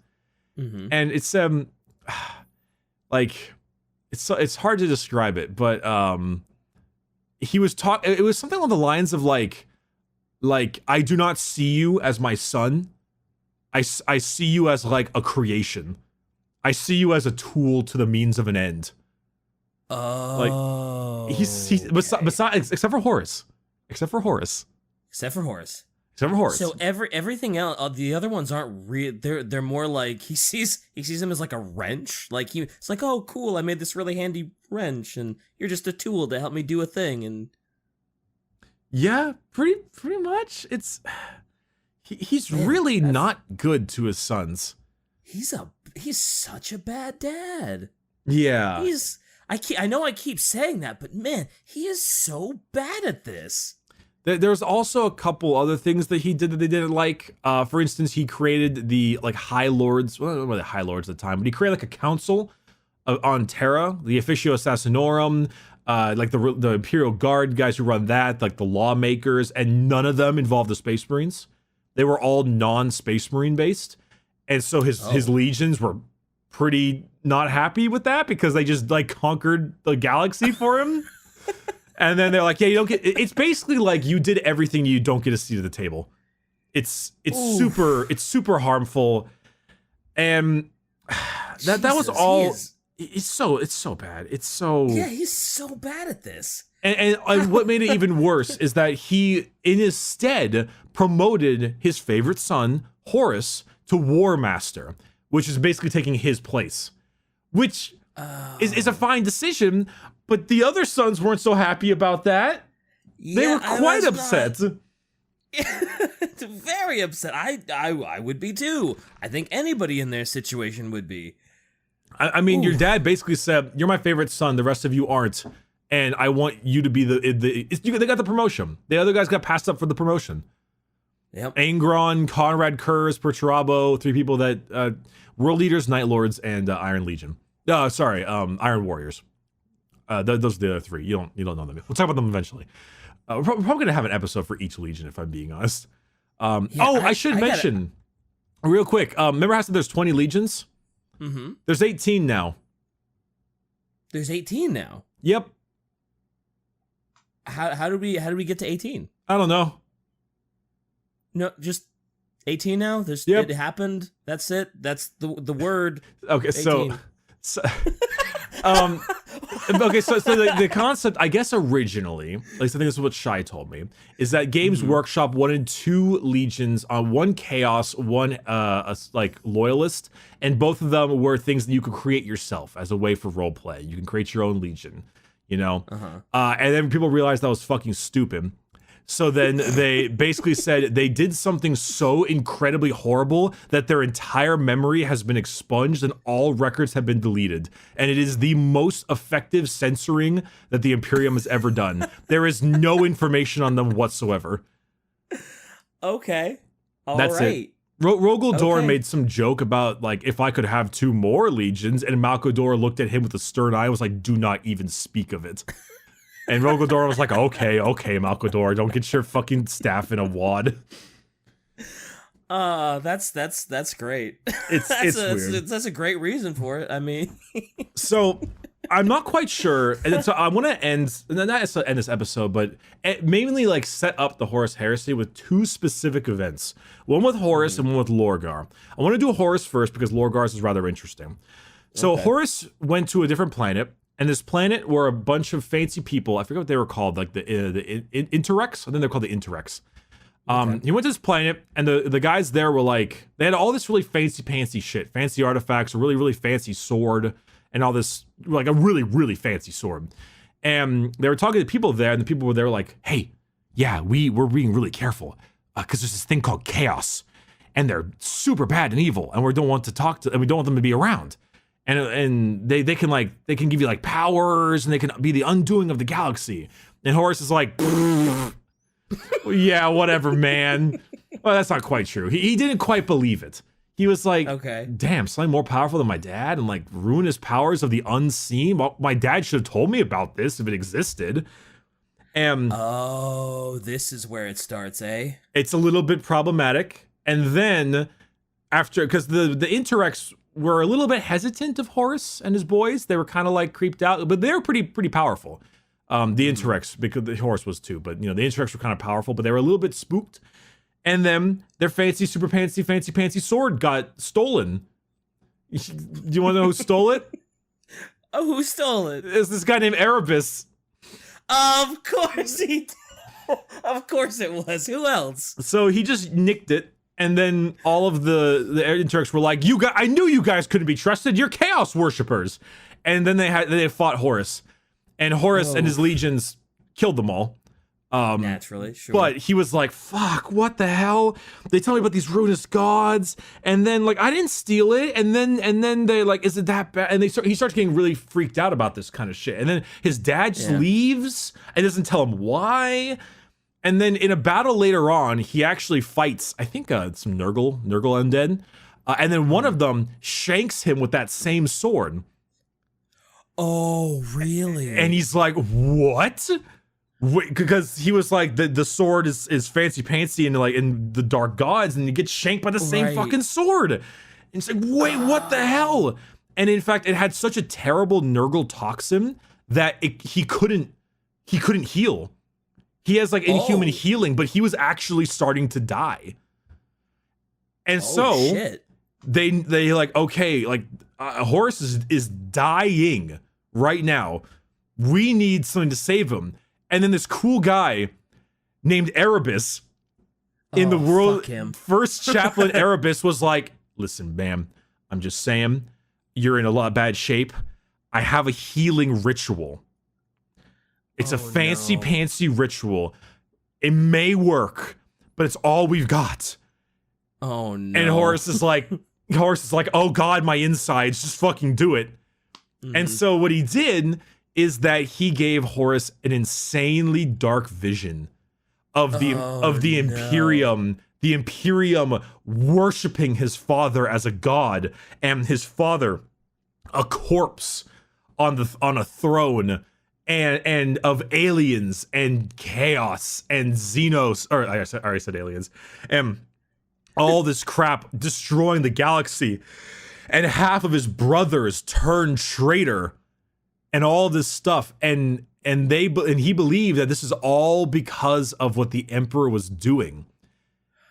and it's like it's hard to describe it, but he was it was something along the lines of like I do not see you as my son. I see you as like a creation. I see you as a tool to the means of an end. Oh. Like besides except for Horus. Except for Horus. So everything else, the other ones aren't real. They're more like he sees them as like a wrench. Like it's like, oh cool, I made this really handy wrench, and you're just a tool to help me do a thing. And yeah, pretty much. He's really not good to his sons. He's such a bad dad. Yeah. I know I keep saying that, but man, he is so bad at this. There's also a couple other things that he did that they didn't like. For instance, he created the like High Lords. Well, I don't know the High Lords at the time, but he created like a council on Terra, the Officio Assassinorum, like the Imperial Guard guys who run that, like the lawmakers, and none of them involved the Space Marines. They were all non-Space Marine based. And so his legions were pretty not happy with that because they just like conquered the galaxy for him. And then they're like, yeah, you don't get, it's basically like you did everything, you don't get a seat at the table. It's super harmful. And that was all. It's so bad. Yeah, he's so bad at this. And what made it even worse is that he, in his stead, promoted his favorite son, Horus, to War Master, which is basically taking his place, which is a fine decision, but the other sons weren't so happy about that. They were quite upset. Very upset. I would be too. I think anybody in their situation would be. I mean, your dad basically said, "You're my favorite son. The rest of you aren't, and I want you to be they got the promotion. The other guys got passed up for the promotion." Yep. Angron, Conrad Kurz, Perturabo, 3 people that World Leaders, Night Lords, and Iron Legion. Iron Warriors. Those are the other 3. You don't know them. We'll talk about them eventually. We're probably gonna have an episode for each Legion, if I'm being honest. I should mention real quick. Remember how I said there's 20 legions? Mm-hmm. There's 18 now. There's 18 now. Yep. How did we get to 18? I don't know. No, just 18 now. Yep. It happened. That's it. That's the word. Okay, 18. so okay, so the concept, I guess originally, at least I think this is what Shai told me, is that Games Workshop wanted 2 legions on one Chaos, one like Loyalist, and both of them were things that you could create yourself as a way for roleplay. You can create your own legion, you know? And then people realized that was fucking stupid. So then they basically said they did something so incredibly horrible that their entire memory has been expunged and all records have been deleted. And it is the most effective censoring that the Imperium has ever done. There is no information on them whatsoever. Okay. That's right. it. Rogel Dorn Okay. made some joke about, like, if I could have 2 more legions, and Malcador looked at him with a stern eye and was like, do not even speak of it. And Rogel Dorn was like, okay, Malcador, don't get your fucking staff in a wad. That's great. It's weird. That's a great reason for it. I mean, So I'm not quite sure, and so I want to end this episode, but mainly like set up the Horus Heresy with 2 specific events. One with Horus and one with Lorgar. I want to do Horus first because Lorgar's is rather interesting. So Horus went to a different planet. And this planet were a bunch of fancy people. I forget what they were called, like the Interrex. I think they're called the Interrex. He went to this planet, and the guys there were like, they had all this really fancy shit, fancy artifacts, a really, really fancy sword, and all this, like a really, really fancy sword. And they were talking to people there, and the people were there like, hey, yeah, we're being really careful because there's this thing called chaos, and they're super bad and evil, and we don't want to talk to, and we don't want them to be around. And they can give you like powers, and they can be the undoing of the galaxy. And Horus is like, yeah, whatever, man. Well, that's not quite true. He didn't quite believe it. He was like, okay, damn, something more powerful than my dad, and like ruinous powers of the unseen. Well, my dad should have told me about this if it existed. And this is where it starts, eh? It's a little bit problematic. And then after, because the Interrex were a little bit hesitant of Horus and his boys. They were kind of like creeped out, but they were pretty powerful. The Interrex, because the Horus was too, but you know, the Interrex were kind of powerful, but they were a little bit spooked. And then their super fancy sword got stolen. Do you want to know who stole it? Oh, who stole it? It's this guy named Erebus. Of course he did. Of course it was. Who else? So he just nicked it. And then all of the Interrex were like, "You guys, I knew you guys couldn't be trusted. You're chaos worshippers." And then they fought Horus, and Horus and his legions killed them all. Naturally, sure. But he was like, "Fuck, what the hell? They tell me about these ruinous gods, and then like I didn't steal it, and then they like, is it that bad?" And he starts getting really freaked out about this kind of shit. And then his dad just leaves and doesn't tell him why. And then in a battle later on, he actually fights, I think, some Nurgle undead. And then one of them shanks him with that same sword. Oh, really? And he's like, what? Because he was like, the sword is fancy and like in the dark gods, and he gets shanked by the same fucking sword. And it's like, wait, what the hell? And in fact, it had such a terrible Nurgle toxin that he couldn't heal. He has like inhuman healing, but he was actually starting to die. And so they like, okay, like Horus is dying right now. We need something to save him. And then this cool guy named Erebus in the world first chaplain Erebus was like, listen, ma'am, I'm just saying, you're in a lot of bad shape. I have a healing ritual. It's a fancy ritual. It may work, but it's all we've got. Oh no. And Horus is like, oh God, my insides, just fucking do it. And so what he did is that he gave Horus an insanely dark vision of the Imperium, the Imperium worshiping his father as a god, and his father a corpse on a throne, and of aliens and chaos and Xenos, or I already said aliens, and all this crap destroying the galaxy, and half of his brothers turned traitor, and all this stuff, and he believed that this is all because of what the Emperor was doing.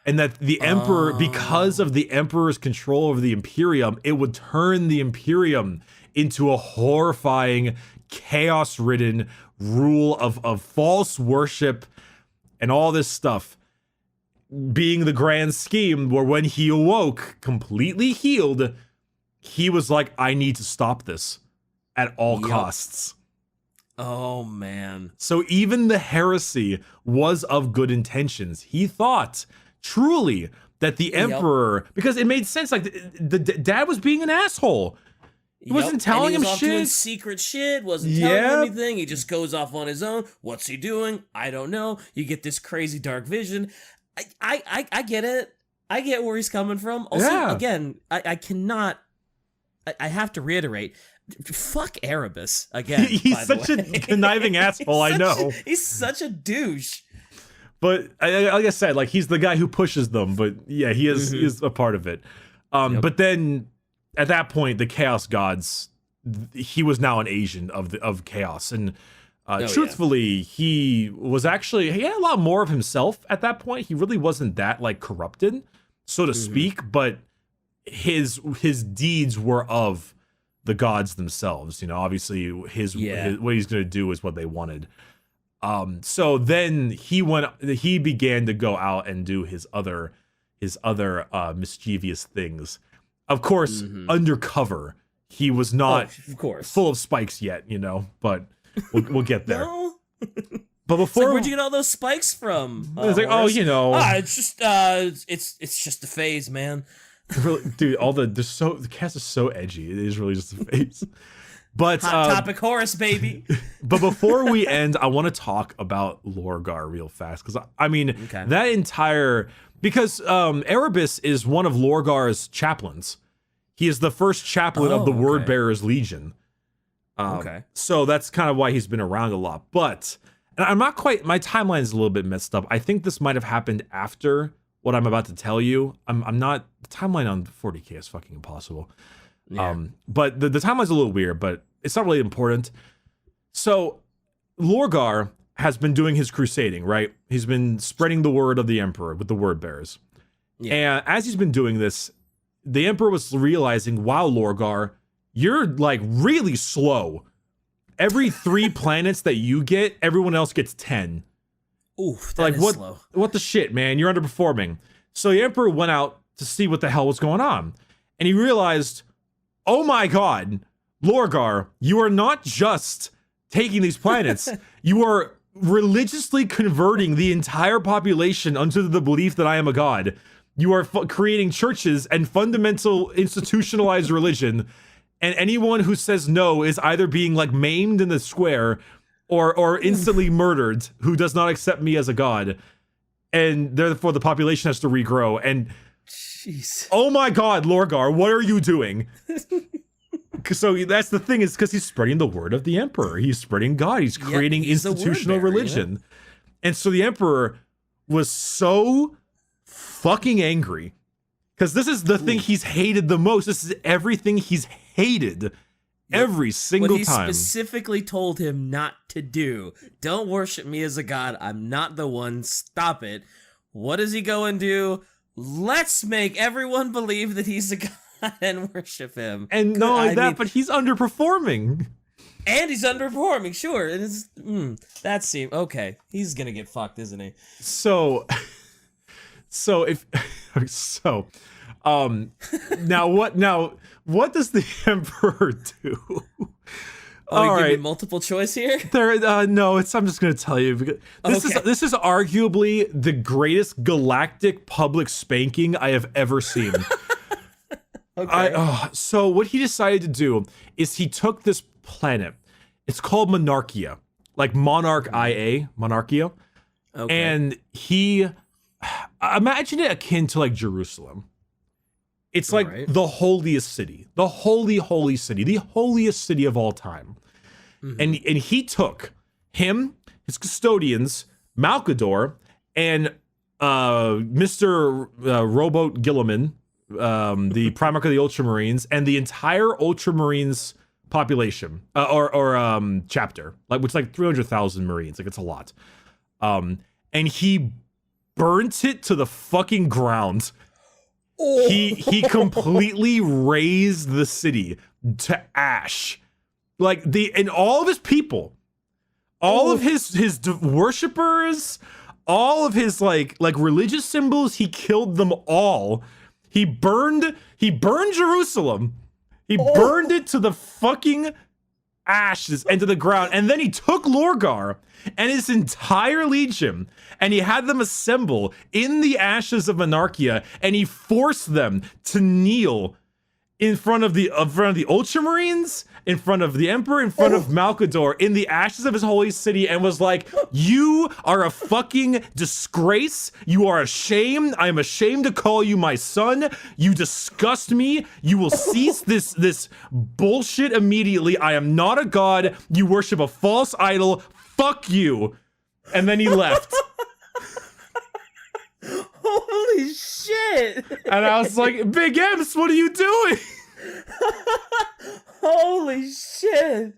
And that the Emperor, because of the Emperor's control over the Imperium, it would turn the Imperium into a horrifying, chaos-ridden rule of false worship and all this stuff. Being the grand scheme where when he awoke, completely healed, he was like, I need to stop this at all costs. Oh, man. So even the heresy was of good intentions. He thought truly that the Emperor, because it made sense, like the dad was being an asshole. He wasn't telling him off shit. Doing secret shit, wasn't telling him anything. He just goes off on his own. What's he doing? I don't know. You get this crazy dark vision. I get it. I get where he's coming from. Also, again, I cannot. I have to reiterate. Fuck Erebus again. He's such a conniving asshole. I know. He's such a douche. But like I said, like he's the guy who pushes them. But yeah, he is a part of it. But then at that point, the Chaos Gods, he was now an agent of chaos, and truthfully, he had a lot more of himself at that point. He really wasn't that like corrupted, so to speak. But his deeds were of the gods themselves. You know, obviously his what he's going to do is what they wanted. So then he began to go out and do his other mischievous things. Of course, undercover. He was not full of spikes yet, you know, but we'll get there. No. But before, where'd you get all those spikes from? It's like, Horus? you know, it's just a phase, man. Really, dude, the cast is so edgy. It is really just a phase. But hot topic Horus, baby. But before we end, I want to talk about Lorgar real fast, because I mean that entire, because Erebus is one of Lorgar's chaplains. He is the first chaplain of the Word Bearers Legion. So that's kind of why he's been around a lot. But and I'm not quite. My timeline is a little bit messed up. I think this might have happened after what I'm about to tell you. I'm not. The timeline on 40K is fucking impossible. Yeah. But the timeline's a little weird, but it's not really important. So Lorgar has been doing his crusading, right? He's been spreading the word of the Emperor with the word bearers. Yeah. And as he's been doing this, the Emperor was realizing, wow, Lorgar, you're like really slow. Every 3 planets that you get, everyone else gets 10. Oof, that is slow. What the shit, man? You're underperforming. So the Emperor went out to see what the hell was going on. And he realized, oh my god, Lorgar, you are not just taking these planets, you are religiously converting the entire population unto the belief that I am a god. You are creating churches and fundamental institutionalized religion, and anyone who says no is either being like maimed in the square or instantly murdered, who does not accept me as a god. And therefore the population has to regrow. And jeez. Oh my god, Lorgar, what are you doing? So that's the thing, is because he's spreading the word of the Emperor. He's spreading God. He's creating institutional religion. And so the Emperor was so fucking angry, because this is the thing he's hated the most. This is everything he's hated every single time. What he specifically told him not to do. Don't worship me as a god. I'm not the one. Stop it. What does he go and do? Let's make everyone believe that he's a god and worship him. And not only that, but he's underperforming. And he's underperforming, sure. And it's, that seems okay. He's gonna get fucked, isn't he? Now what does the Emperor do? All right, give me multiple choice here. No, I'm just gonna tell you, because this is arguably the greatest galactic public spanking I have ever seen. So what he decided to do is he took this planet. It's called Monarchia, like Monarch IA, Monarchia. Okay. And he imagine it akin to like Jerusalem. It's like Right. the holiest city, the holy city, the holiest city of all time. And he took him, his custodians, Malcador, and Mr. Rowboat Gilliman, the Primarch of the Ultramarines, and the entire Ultramarines population or chapter, which is like 300,000 Marines. Like, it's a lot. And he burnt it to the fucking ground. Oh. He completely razed the city to ash. And all of his people, all of his worshippers, all of his like religious symbols, he killed them all. He burned Jerusalem. He burned it to the fucking ashes and to the ground. And then he took Lorgar and his entire legion, and he had them assemble in the ashes of Monarchia, and he forced them to kneel in front of the Ultramarines, in front of the Emperor, in front of Malcador, in the ashes of his holy city, and was like, "You are a fucking disgrace. You are a shame. I am ashamed to call you my son. You disgust me. You will cease this bullshit immediately. I am not a god. You worship a false idol. Fuck you." And then he left. Holy shit! And I was like, "Big Ems, what are you doing?" Holy shit!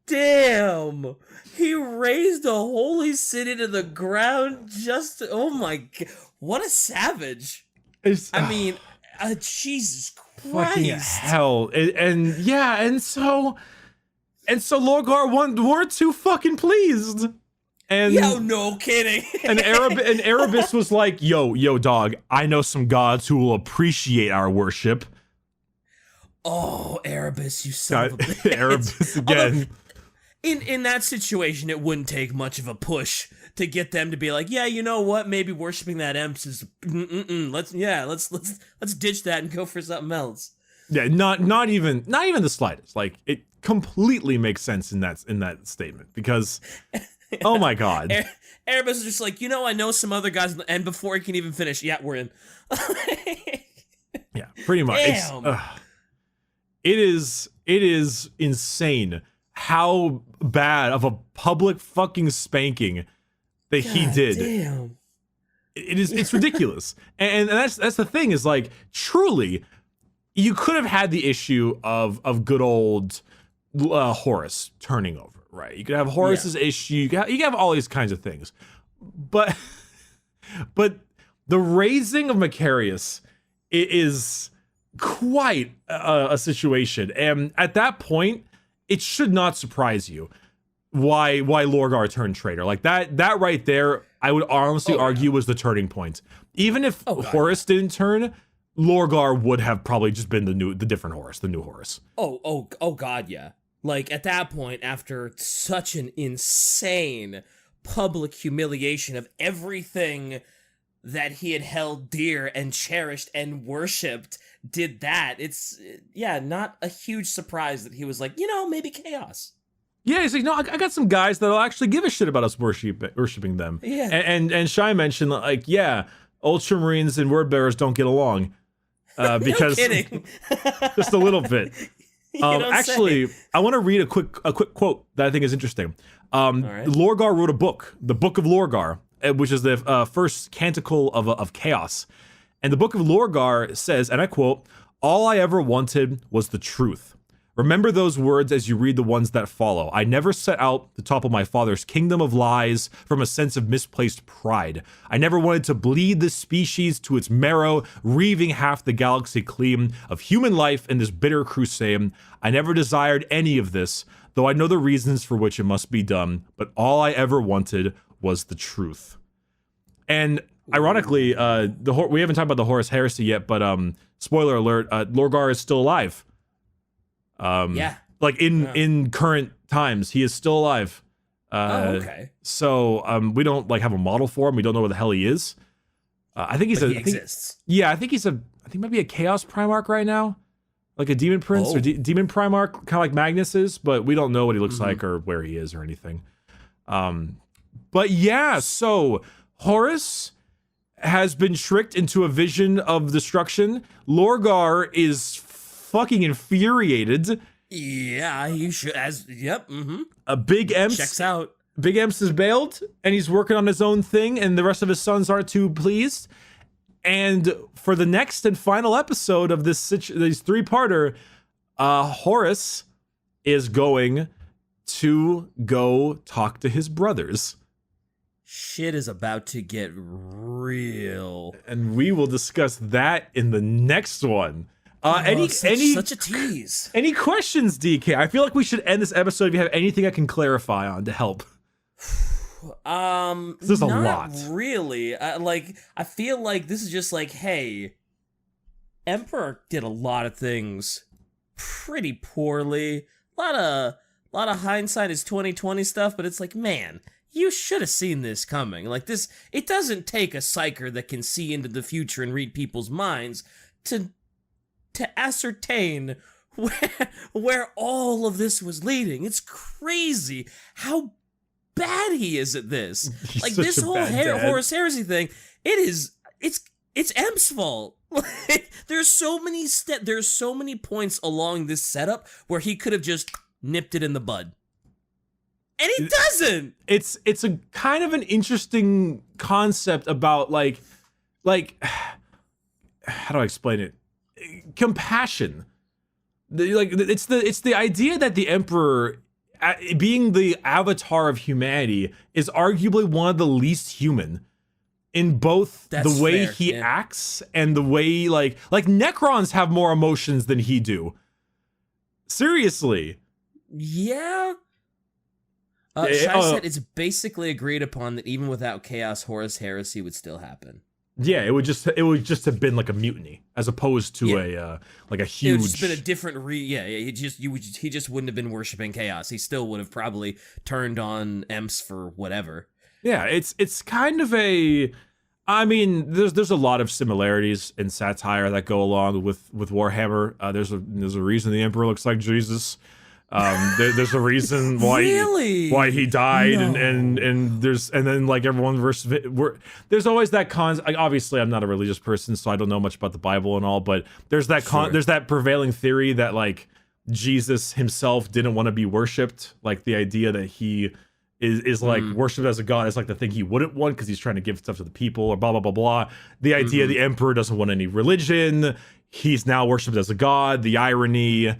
Damn! He raised a holy city to the ground just to, oh my god. What a savage. I mean, Jesus Fucking Christ. hell. And so Lorgar weren't too fucking pleased. And Yo, no kidding. and Erebus was like, yo, dog, I know some gods who will appreciate our worship. Oh, Erebus, you son of a bitch. Erebus again. In that situation, it wouldn't take much of a push to get them to be like, yeah, you know what? Maybe worshiping that Emps is let's ditch that and go for something else. Yeah, not even the slightest. Like, it completely makes sense in that statement, because oh my god. Erebus is just like, I know some other guys, and before he can even finish, yeah, we're in. Yeah, pretty much. Damn. It is insane how bad of a public fucking spanking that he did. Damn. It's ridiculous. And that's the thing, is like, truly, you could have had the issue of good old Horus turning over, right? You could have Horus's issue. You can have all these kinds of things, but the raising of Macarius is quite a situation, and at that point, it should not surprise you why Lorgar turned traitor. Like, that right there, I would honestly argue was the turning point. Even if Horus didn't turn, Lorgar would have probably just been the different Horus, the new Horus. Oh god, yeah. Like, at that point, after such an insane public humiliation of everything that he had held dear and cherished and worshipped, did that, it's, not a huge surprise that he was like, maybe chaos. Yeah, he's like, no, I got some guys that'll actually give a shit about us worshiping them. Yeah. And Shai mentioned, like, Ultramarines and Wordbearers don't get along. Because No kidding. just a little bit. You don't Actually, say. I want to read a quick quote that I think is interesting. right. Lorgar wrote a book, the Book of Lorgar, which is the first canticle of chaos. And the Book of Lorgar says, and I quote, "All I ever wanted was the truth. Remember those words as you read the ones that follow. I never set out to topple my father's kingdom of lies from a sense of misplaced pride. I never wanted to bleed the species to its marrow, reaving half the galaxy clean of human life in this bitter crusade. I never desired any of this, though I know the reasons for which it must be done, but all I ever wanted was the truth." And ironically, we haven't talked about the Horus Heresy yet, but spoiler alert, Lorgar is still alive. Like in current times, he is still alive. Okay. So we don't have a model for him. We don't know where the hell he is. I think He exists. I think maybe a Chaos Primarch right now, like a Demon Prince or Demon Primarch, kind of like Magnus is, but we don't know what he looks like or where he is or anything. But yeah, so Horus has been tricked into a vision of destruction. Lorgar is fucking infuriated. Yeah, he should. Yep. Mm-hmm. A Big Emps Checks out. Big Emps is bailed, and he's working on his own thing, and the rest of his sons aren't too pleased. And for the next and final episode of this three-parter, Horus is going to go talk to his brothers. Shit is about to get real. And we will discuss that in the next one. Such a tease. Any questions, DK? I feel like we should end this episode if you have anything I can clarify on to help. There's a lot. Really. I feel like this is just like, hey, Emperor did a lot of things pretty poorly. A lot of hindsight is 2020 stuff, but it's like, man, you should have seen this coming. Like this, it doesn't take a psyker that can see into the future and read people's minds to ascertain where all of this was leading. It's crazy how bad he is at this. He's like such this a whole bad dad. Horus Heresy thing, it's Emp's fault. There's so many points along this setup where he could have just nipped it in the bud. And he doesn't. It's a kind of an interesting concept about like how do I explain it? Compassion. It's the idea that the Emperor, being the avatar of humanity, is arguably one of the least human in both the way he acts and the way like Necrons have more emotions than he do. Seriously. Yeah. Shai said it's basically agreed upon that even without chaos, Horus Heresy would still happen. Yeah, it would just have been like a mutiny as opposed to a huge. It would just been a different he just wouldn't have been worshiping chaos. He still would have probably turned on Emps for whatever. Yeah, it's kind of a. I mean, there's a lot of similarities in satire that go along with Warhammer. There's a reason the Emperor looks like Jesus. There's a reason why why he died, and then like everyone versus there's always that obviously I'm not a religious person, so I don't know much about the Bible and all, but there's that there's that prevailing theory that like Jesus himself didn't want to be worshipped, like the idea that he is like worshipped as a god is like the thing he wouldn't want because he's trying to give stuff to the people or blah blah blah blah. The idea the Emperor doesn't want any religion, he's now worshipped as a god. The irony.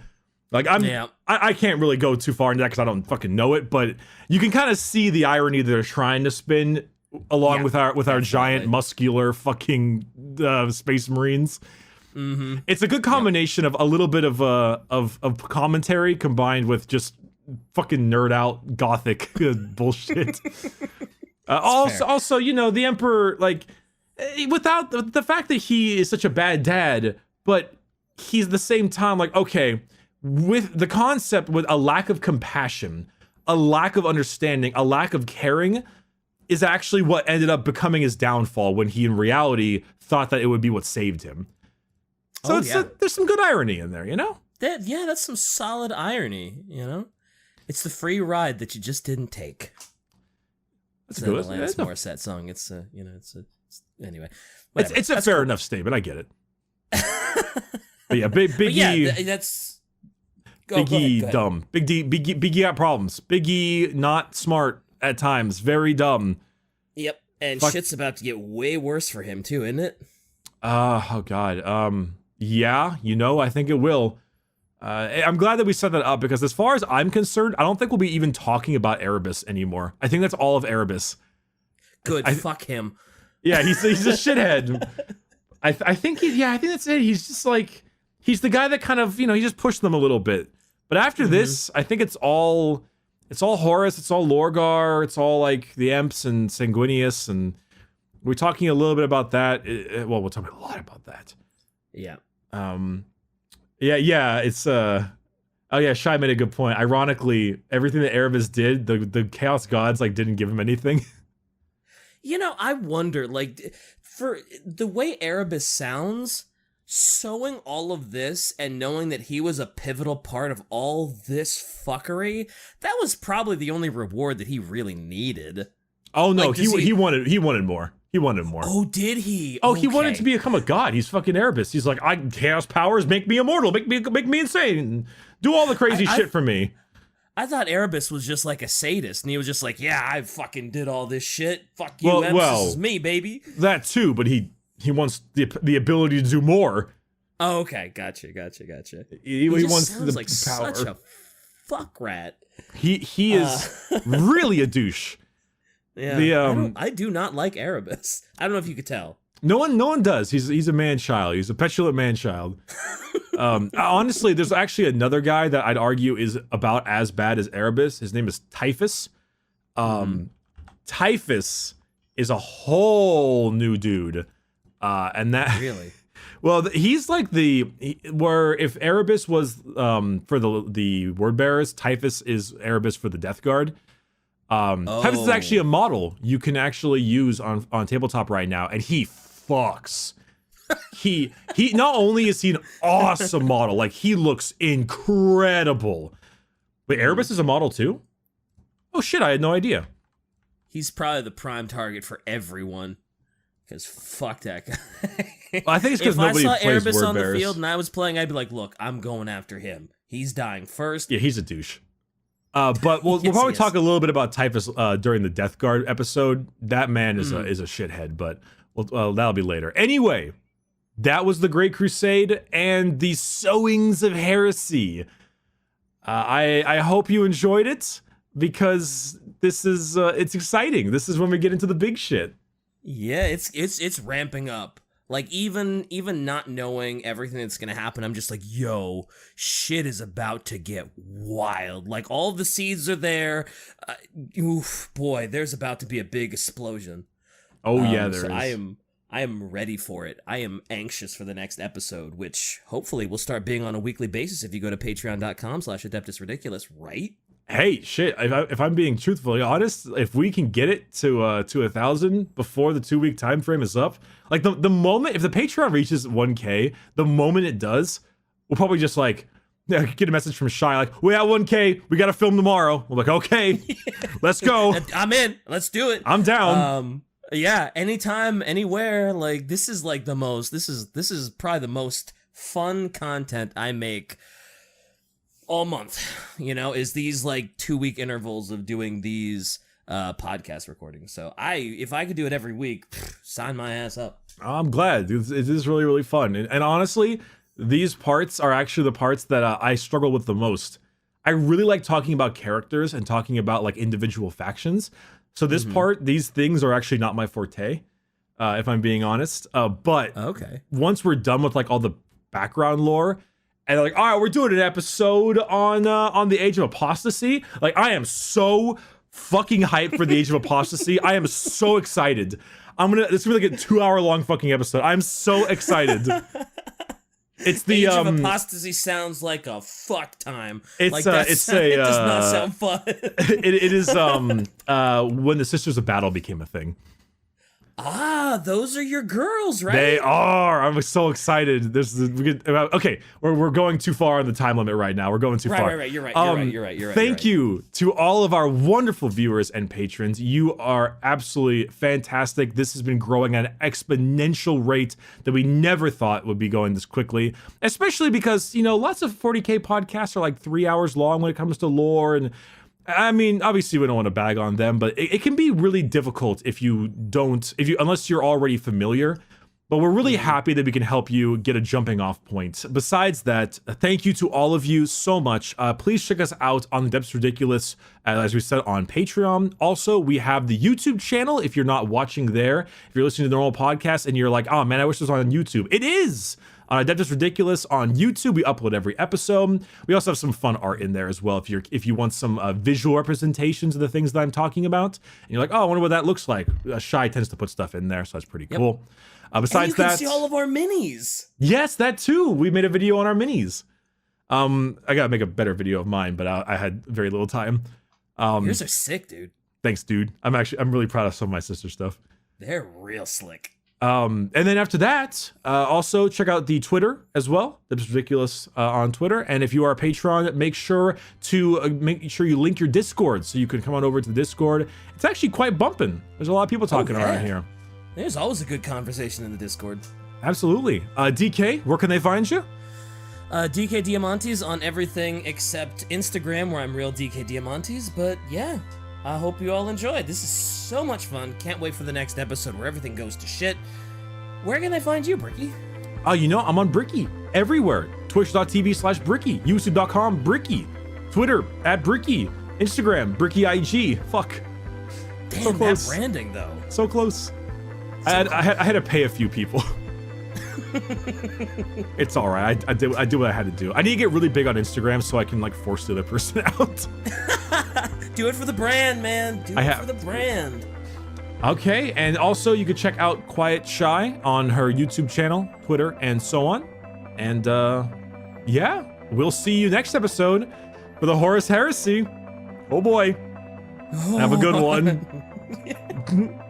Like I can't really go too far into that because I don't fucking know it, but you can kind of see the irony that they're trying to spin along with our giant muscular fucking space marines. Mm-hmm. It's a good combination of a little bit of commentary combined with just fucking nerd out gothic bullshit. Also, you know, the Emperor, like, without the fact that he is such a bad dad, but he's at the same time like, okay, with the concept with a lack of compassion, a lack of understanding, a lack of caring is actually what ended up becoming his downfall when he in reality thought that it would be what saved him. So there's some good irony in there, you know? That's some solid irony, you know? It's the free ride that you just didn't take. That's good. Alanis Morissette song. It's anyway. It's a fair enough statement. I get it. But yeah, Biggie. That's. Biggie dumb. Biggie got problems. Biggie not smart at times. Very dumb. Yep, and shit's about to get way worse for him too, isn't it? Oh god. Yeah, you know, I think it will. I'm glad that we set that up because as far as I'm concerned, I don't think we'll be even talking about Erebus anymore. I think that's all of Erebus. Good. Fuck him. Yeah, he's a shithead. I think that's it. He's just like he's the guy that kind of, you know, he just pushed them a little bit. But after this, I think it's all Horus, it's all Lorgar, it's all like the Emps and Sanguinius, and we're talking a little bit about that. Well, we're talking a lot about that. Yeah. Yeah, it's oh yeah, Shai made a good point. Ironically, everything that Erebus did, the Chaos Gods like didn't give him anything. You know, I wonder, like, for the way Erebus sounds, sowing all of this and knowing that he was a pivotal part of all this fuckery, that was probably the only reward that he really needed. Oh no, like, he wanted more. He wanted more. Oh, did he? Oh, he wanted to become a god. He's fucking Erebus. He's like, chaos powers make me immortal, make me insane, do all the crazy shit for me. I thought Erebus was just like a sadist, and he was just like, yeah, I fucking did all this shit. Fuck you, this is me, baby. That too, but he wants the ability to do more. Oh, okay, gotcha. He wants the like power. Such a fuck rat. He is really a douche. Yeah, I do not like Erebus. I don't know if you could tell. No one does. He's a man-child. He's a petulant man-child. Honestly, there's actually another guy that I'd argue is about as bad as Erebus. His name is Typhus. Typhus is a whole new dude. And that really, well, he's like where if Erebus was for the word bearers, Typhus is Erebus for the Death Guard. Typhus is actually a model you can actually use on tabletop right now, and he fucks. He not only is he an awesome model, like he looks incredible. Wait, Erebus is a model too? Oh shit, I had no idea. He's probably the prime target for everyone. Because fuck that guy. Well, I think it's because nobody plays plays Erebus word on bearers. the field and I was playing, I'd be like, look, I'm going after him. He's dying first. Yeah, he's a douche. But we'll probably talk a little bit about Typhus during the Death Guard episode. That man is a shithead, but that'll be later. Anyway, that was the Great Crusade and the sowings of heresy. I hope you enjoyed it, because this is it's exciting. This is when we get into the big shit. Yeah, it's ramping up. Like, even not knowing everything that's gonna happen, I'm just like, yo, shit is about to get wild. Like, all the seeds are there. Oof, boy, there's about to be a big explosion. Oh yeah, there so is. I am ready for it. I am anxious for the next episode, which hopefully will start being on a weekly basis if you go to patreon.com/AdeptusRidiculous, right? Hey, shit, if I'm being truthfully honest, if we can get it to 1,000 before the 2-week time frame is up, like the moment, if the Patreon reaches 1K, the moment it does, we'll probably just like get a message from Shy like, we at 1K, we gotta film tomorrow. We're like, okay, let's go. I'm in, let's do it. I'm down. Yeah, anytime, anywhere. Like, this is like this is probably the most fun content I make all month, is these like 2-week intervals of doing these podcast recordings. So if I could do it every week, sign my ass up. I'm glad. It is really, really fun. And honestly, these parts are actually the parts that I struggle with the most. I really like talking about characters and talking about like individual factions. So this part, these things are actually not my forte, if I'm being honest. But once we're done with like all the background lore, and they're like, all right, we're doing an episode on the Age of Apostasy. Like, I am so fucking hyped for the Age of Apostasy. I am so excited. It's gonna be like a 2-hour-long fucking episode. I'm so excited. It's the Age of Apostasy sounds like a fuck time. It does not sound fun. it is when the Sisters of Battle became a thing. Ah, those are your girls, right? They are. I'm so excited. We're going too far on the time limit right now. We're going too far. Right. You're right. Thank you to all of our wonderful viewers and patrons. You are absolutely fantastic. This has been growing at an exponential rate that we never thought would be going this quickly, especially because, lots of 40K podcasts are like 3 hours long when it comes to lore, and I mean, obviously we don't want to bag on them, but it can be really difficult unless you're already familiar. But we're really happy that we can help you get a jumping off point. Besides that, thank you to all of you so much. Please check us out on the Depths Ridiculous, as we said, on Patreon. Also, we have the YouTube channel. If you're not watching there, if you're listening to the normal podcast and you're like, oh man, I wish this was on YouTube. It is on Adeptus Ridiculous on YouTube. We upload every episode. We also have some fun art in there as well. If you want some visual representations of the things that I'm talking about, and you're like, oh, I wonder what that looks like. Shy tends to put stuff in there, so that's pretty cool. Besides and you can see all of our minis. Yes, that too. We made a video on our minis. I gotta make a better video of mine, but I had very little time. Yours are sick, dude. Thanks, dude. I'm really proud of some of my sister stuff. They're real slick. And then after that, also check out the Twitter as well. That's ridiculous on Twitter. And if you are a patron, make sure you link your Discord so you can come on over to the Discord. It's actually quite bumping. There's a lot of people talking around here. There's always a good conversation in the Discord. Absolutely. DK, where can they find you? DK Diamantes on everything except Instagram, where I'm real DK Diamantes. But yeah, I hope you all enjoyed. This is so much fun. Can't wait for the next episode where everything goes to shit. Where can they find you, Bricky? You know, I'm on Bricky everywhere. Twitch.tv/Bricky, YouTube.com Bricky, Twitter @Bricky, Instagram BrickyIG. Fuck. Damn, So close. that branding though. So close. I had to pay a few people. It's all right. I did what I had to do. I need to get really big on Instagram so I can like force the other person out. Do it for the brand, man. Do it for the brand. Okay, and also you could check out Quiet Shy on her YouTube channel, Twitter, and so on. And yeah, we'll see you next episode for the Horus Heresy. Oh boy. Have a good one.